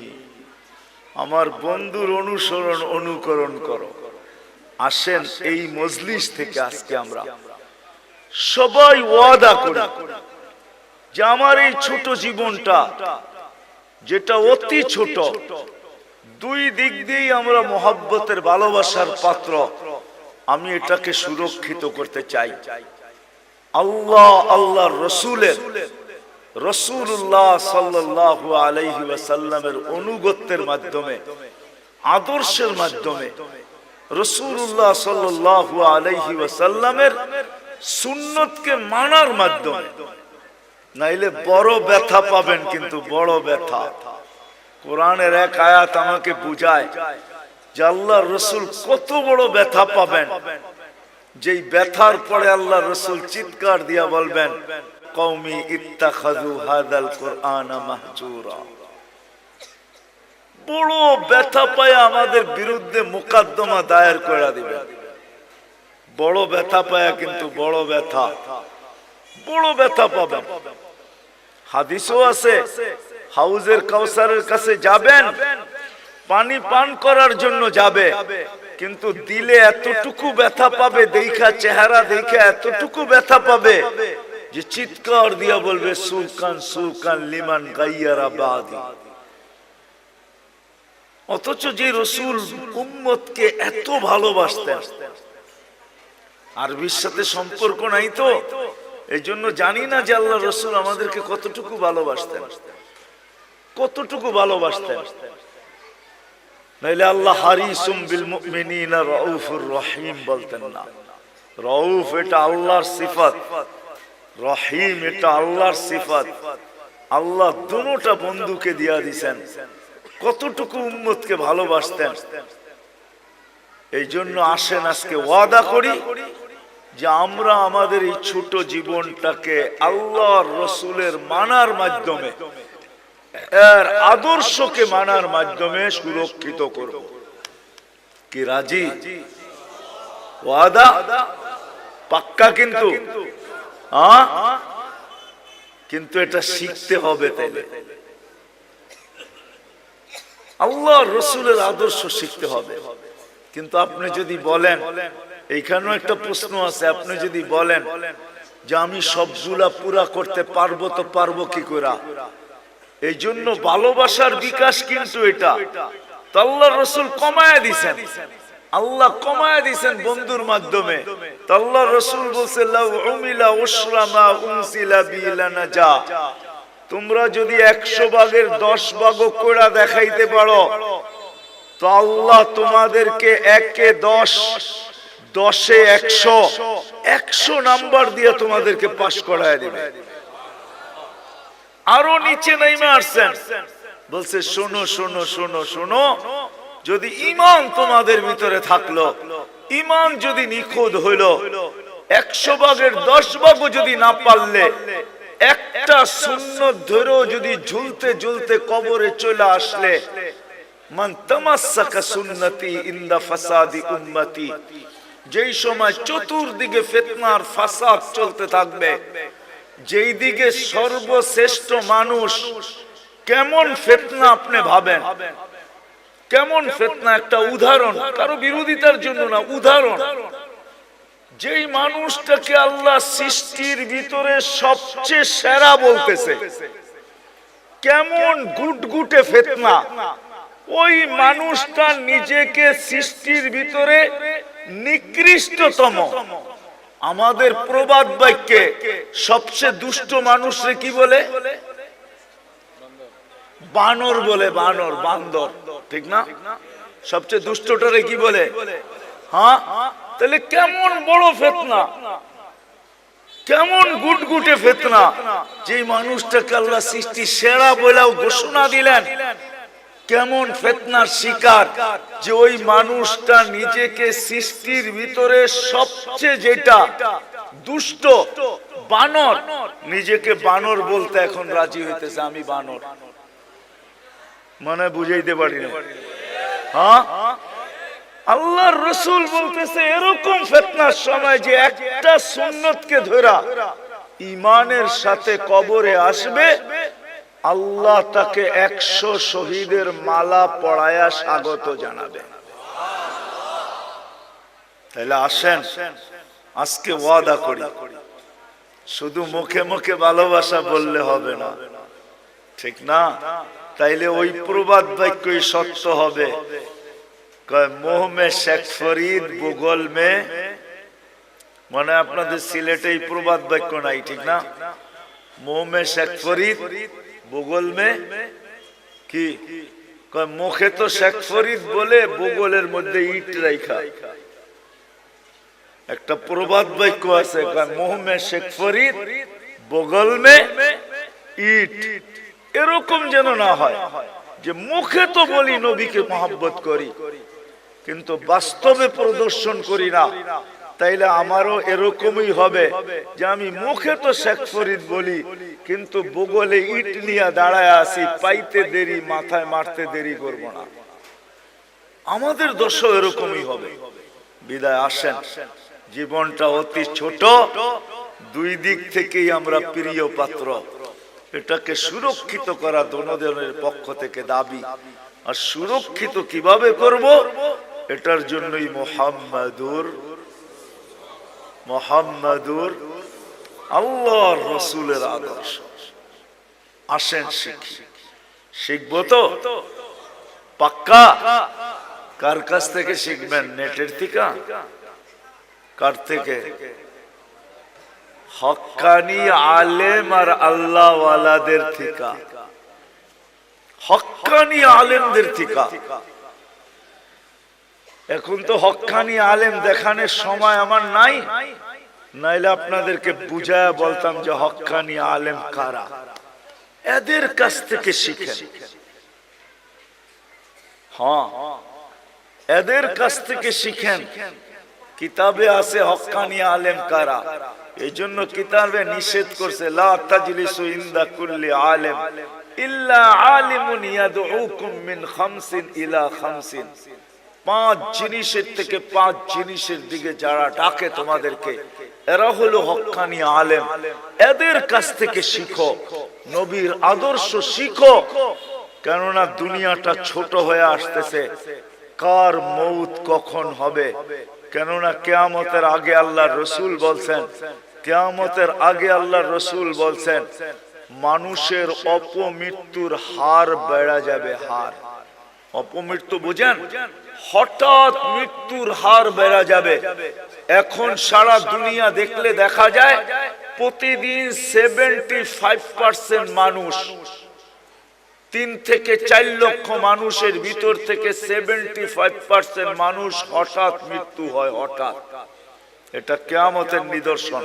আমার বন্ধুর অনুসরণ অনুকরণ করো। আসেন এই মজলিস থেকে আজকে আমরা সবাই ওয়াদা করি যে আমার এই ছোট জীবনটা, যেটা অতি ছোট, দুই দিক দিয়েই আমরা মোহাব্বতের ভালোবাসার পাত্র, আমি এটাকে সুরক্ষিত করতে চাই। আল্লাহ আল্লাহর রসুলের, রাসূলুল্লাহ সাল্লাল্লাহু আলাইহি ওয়াসাল্লামের অনুগত্যের মাধ্যমে, আদর্শের মাধ্যমে, রাসূলুল্লাহ সাল্লাল্লাহু আলাইহি ওয়াসাল্লামের সুন্নতকে মানার মাধ্যমে, নাইলে বড় ব্যথা পাবেন, কিন্তু বড় ব্যথা। কোরআনের এক আয়াত আমাকে বুঝায় যে আল্লাহর রাসূল কত বড় ব্যথা পাবেন, যেই ব্যথার পরে আল্লাহর রাসূল চিৎকার দিয়া বলবেন, কওমি ইত্তাখাযু হাযাল কুরআনা মাহজুরা। বড় ব্যথা পায় আমাদের বিরুদ্ধে মোকদ্দমা দায়ের করে দিবেন, বড় ব্যথা পায়, কিন্তু বড় ব্যথা, বড় ব্যথা পাবেন। হাদিসও আছে, হাউজের কাউসারের কাছে যাবেন, পানি পান করার জন্য যাবে, কিন্তু দিলে এতটুকু ব্যথা পাবে, দেখা চেহারা দেখে এতটুকু ব্যথা পাবে যে চিৎকার দিয়া বলবে, সুকান সুকান লিমান গাইয়ারা বাদি। অথচ যে রাসূল উম্মতকে এত ভালোবাসতেন, আরবির সাথে সম্পর্ক নাই তো, এই জন্য জানি না যে আল্লাহ রাসূল আমাদেরকে কতটুকু ভালোবাসতেন, কতটুকু ভালোবাসতেন। নাইলে আল্লাহ হারিসুম বিল মুমিনিনা রাউফুর রহিম বলতেন না। রাউফ এটা আল্লাহর সিফাত, রহিম এটা আল্লাহর সিফাত। আল্লাহ দুটোটা বন্ধুকে দিয়া দিয়েছেন, কতটুকু উম্মতকে ভালোবাসতেন। এই জন্য আসেন আজকে ওয়াদা করি যে আমরা আমাদের এই ছোট জীবনটাকে আল্লাহর রাসূলের মানার মাধ্যমে, এর আদর্শকে মানার মাধ্যমে সুরক্ষিত করব। কি রাজি? ওয়াদা পাক্কা? কিন্তু কিন্তু এটা শিখতে হবে। তাইলে আল্লাহর রাসূলের আদর্শ শিখতে হবে। কিন্তু আপনি যদি বলেন, এইখানেও একটা প্রশ্ন আছে, আপনি যদি বলেন যে আমি সবগুলা পুরা করতে পারবো, তো পারবো কি করে? এই জন্য ভালোবাসার বিকাশ কিন্তু এটা তো আল্লাহর রাসূল কমায়া দিয়েছেন, আল্লাহ কমায়া দিয়েছেন বন্ধুর মাধ্যমে। তো আল্লাহর রাসূল বলছে, লাউ উমিলা উশরা মা উনসিলা বিলানাজা, তোমরা যদি 100 ভাগের 10 ভাগও কইরা দেখাইতে পারো, তো আল্লাহ তোমাদেরকে 1-এ 10, 10-এ 100, 100 নাম্বার দিয়ে তোমাদেরকে পাস করায় দিবে। আরো নিচে নাইমা আসছেন, বলছে শোনো শোনো শোনো শোনো, যদি ঈমান তোমাদের ভিতরে থাকলো, ঈমান যদি নিখুঁত হইলো, 100 ভাগের 10 ভাগও যদি না পারলে, একটা সুন্নত ধরেও যদি ঝুলতে ঝুলতে কবরে চলে আসলে, মান তামাসসাকা সুন্নতি ইনদা ফাসাদি উম্মতি, যেই সময় চতুর্দিকে ফিতনার ফাসাদ চলতে থাকবে, যেই দিকে সর্বশ্রেষ্ঠ মানুষ, কেমন ফিতনা আপনি ভাবেন, কেমন ফিতনা। একটা উদাহরণ, কারো বিরোধিতার জন্য না, উদাহরণ। যেই মানুষটাকে আল্লাহ সৃষ্টির ভিতরে সবচেয়ে সেরা বলতেছে, কেমন গুটগুটে ফিতনা, ওই মানুষটা নিজেকে সৃষ্টির ভিতরে নিকৃষ্টতম। আমাদের প্রবাদ বাক্যে সবচেয়ে দুষ্ট মানুষরে কি বলে? বানর বলে, বানর, বান্দর, ঠিক না? সবচেয়ে দুষ্টটারে কি বলে? হ্যাঁ। তাহলে কেমন বড় ফিতনা, কেমন গুটগুটে ফিতনা, যে মানুষটাকে আল্লাহ সৃষ্টি সেরা বলেও ঘোষণা দিলেন, কেমন ফিতনার শিকার যে ওই মানুষটা নিজেকে সৃষ্টির ভিতরে সবচেয়ে যেটা দুষ্ট বানর, নিজেকে বানর বলতে এখন রাজি হইতেছে, আমি বানর। মানে বুঝাইতে পারি না। হ্যাঁ, আল্লাহর রাসূল বলতেছে এরকম ফিতনার সময় যে একটা সুন্নতকে ধরা ঈমানের সাথে কবরে আসবে, আল্লাহ তাকে 100 শহীদের মালা পরায়া স্বাগত জানাবে। তাহলে আসেন আজকে ওয়াদা করি, শুধু মুখে মুখে ভালোবাসা বললে হবে না, ঠিক না? তাইলে ওই প্রবাদ বাক্যই সত্য হবে, মোহ মে শেখ ফরিদ ভূগোল মে, মানে আপনাদের সিলেটে এই প্রবাদ বাক্য নাই, ঠিক না? মোহ মে শেখ ফরিদ ভূগোল মে কি, মুখে তো শেখ ফরিদ বলে ভূগোলের মধ্যে ইট রাখা। একটা প্রবাদ বাক্য আছে, মোহ মে শেখ ফরিদ ভূগোল মে ইট। এরকম যেন না হয় যে মুখে তো বলি নবীকে মহব্বত করি কিন্তু বাস্তবে প্রদর্শন করি না। তাইলে আমারও এরকমই হবে যে আমি মুখে তো শেখ ফরিদ বলি কিন্তু ভূগোলে ইট নিয়ে দাঁড়ায় আছি, পাইতে দেরি মাথায় মারতে দেরি করব না। আমাদের দশা এরকমই হবে। বিদায় আসেন, জীবনটা অতি ছোট, দুই দিক থেকেই আমরা প্রিয় পাত্র। এটাকে সুরক্ষিত করা দোনোজনের পক্ষ থেকে দাবি। আর সুরক্ষিত কিভাবে করব, এটার জন্যই মুহাম্মাদুর আল্লাহর রাসূলের আদর্শ। আসেন শিখি, শিখবো তো পাক্কা। কার কাছ থেকে শিখবেন? নেটের থেকে? কার থেকে? হক্কানি আলেম আর আল্লাহ ওয়ালাদের থেকে, হক্কানি আলেমদের থেকে। এখন তো হক্কানি আলেম দেখানোর সময় আমার নাই, নাইলে আপনাদেরকে বুঝায় বলতাম যে হক্কানি আলেম কারা। এদের কাছ থেকে শিখেন। হ্যাঁ, এদের কাছ থেকে শিখেন। কিতাবে আছে হক্কানি আলেম কারা, এই জন্য কিতাবে নিষেধ করছে, লা তাজলিসু ইনদা কুল্লি আলেম ইল্লা আলিমুন ইয়াদউকুম মিন খামসিন ইলা খামসিন। 5 জিনিসের থেকে 5 জিনিসের দিকে যারা ডাকে তোমাদেরকে, এরা হলো হক্কানি আলেম। এদের কাছ থেকে শিখো, নবীর আদর্শ শিখো। কেননা দুনিয়াটা ছোট হয়ে আসতেছে, কার মৌত কখন হবে। কেননা কিয়ামতের আগে আল্লাহর রাসূল বলছেন, কিয়ামতের আগে আল্লাহর রাসূল বলছেন মানুষের অপমৃত্যুর হার বেড়ে যাবে। হার, অপমৃত্যু বুঝেন? হঠাৎ মৃত্যুর হার বেড়ে যাবে। এখন সারা দুনিয়া দেখলে দেখা যায় প্রতিদিন 75% মানুষ, 3 থেকে 4 লক্ষ মানুষের ভিতর থেকে 75% মানুষ হঠাৎ মৃত্যু হয়। হঠাৎ, এটা কিয়ামতের নিদর্শন।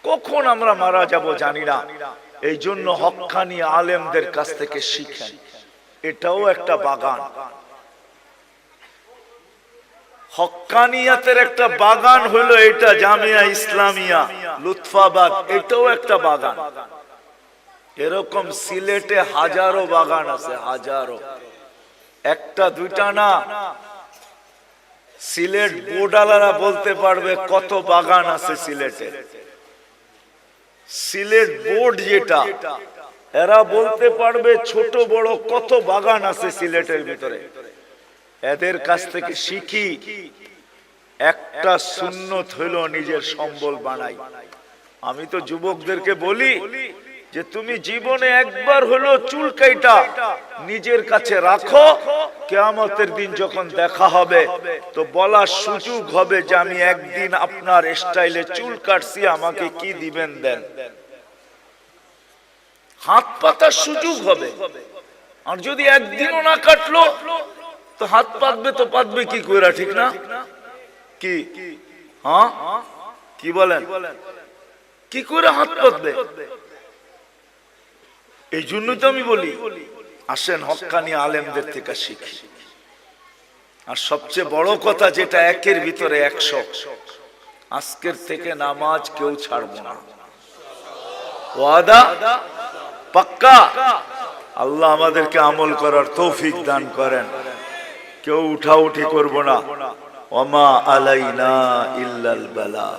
কখন আমরা মারা যাব জানি না। এই জন্য হক্কানি আলেমদের কাছ থেকে শিখেন। এটাও একটা বাগান, হক্কানিয়াতের একটা বাগান হলো এটা। জামিয়া ইসলামিয়া লুৎফাবাদ, এটাও একটা বাগান। এরকম সিলেটে হাজারো বাগান আছে, হাজারো, একটা দুইটা না। সিলেট বোর্ডালারা বলতে পারবে কত বাগান আছে সিলেটে। সিলেট বোর্ড যেটা, এরা বলতে পারবে ছোট বড় কত বাগান আছে সিলেটের ভিতরে। এদের কাছ থেকে শিখি। একটা সুন্নত হইল নিজের সম্বল বানাই। আমি তো যুবকদেরকে বলি যে তুমি জীবনে একবার হলো চুল কাইটা নিজের কাছে রাখো, কিয়ামতের দিন যখন দেখা হবে তো বলার সুযোগ হবে যে আমি একদিন আপনার স্টাইলে চুল কাটছি, আমাকে কি দিবেন দেন। হাত পাতার সুযোগ হবে। আর যদি একদিনও না কাটলো তো হাত পাতবে তো পাতবে কি কইরা, ঠিক না? কি হ্যাঁ, কি বলেন? কি করে হাত পাতবে? এই জন্যই তো আমি বলি আসেন হক্কানি আলেমদের থেকে শিখি। আর সবচেয়ে বড় কথা যেটা একের ভিতরে 100, আজকের থেকে নামাজ কেউ ছাড়বো না, ওয়াদা পাক্কা। আল্লাহ আমাদেরকে আমল করার তৌফিক দান করেন। কেউ উঠাউঠি করবো না। ওমা আলাইনা ইল্লাল বালাগ।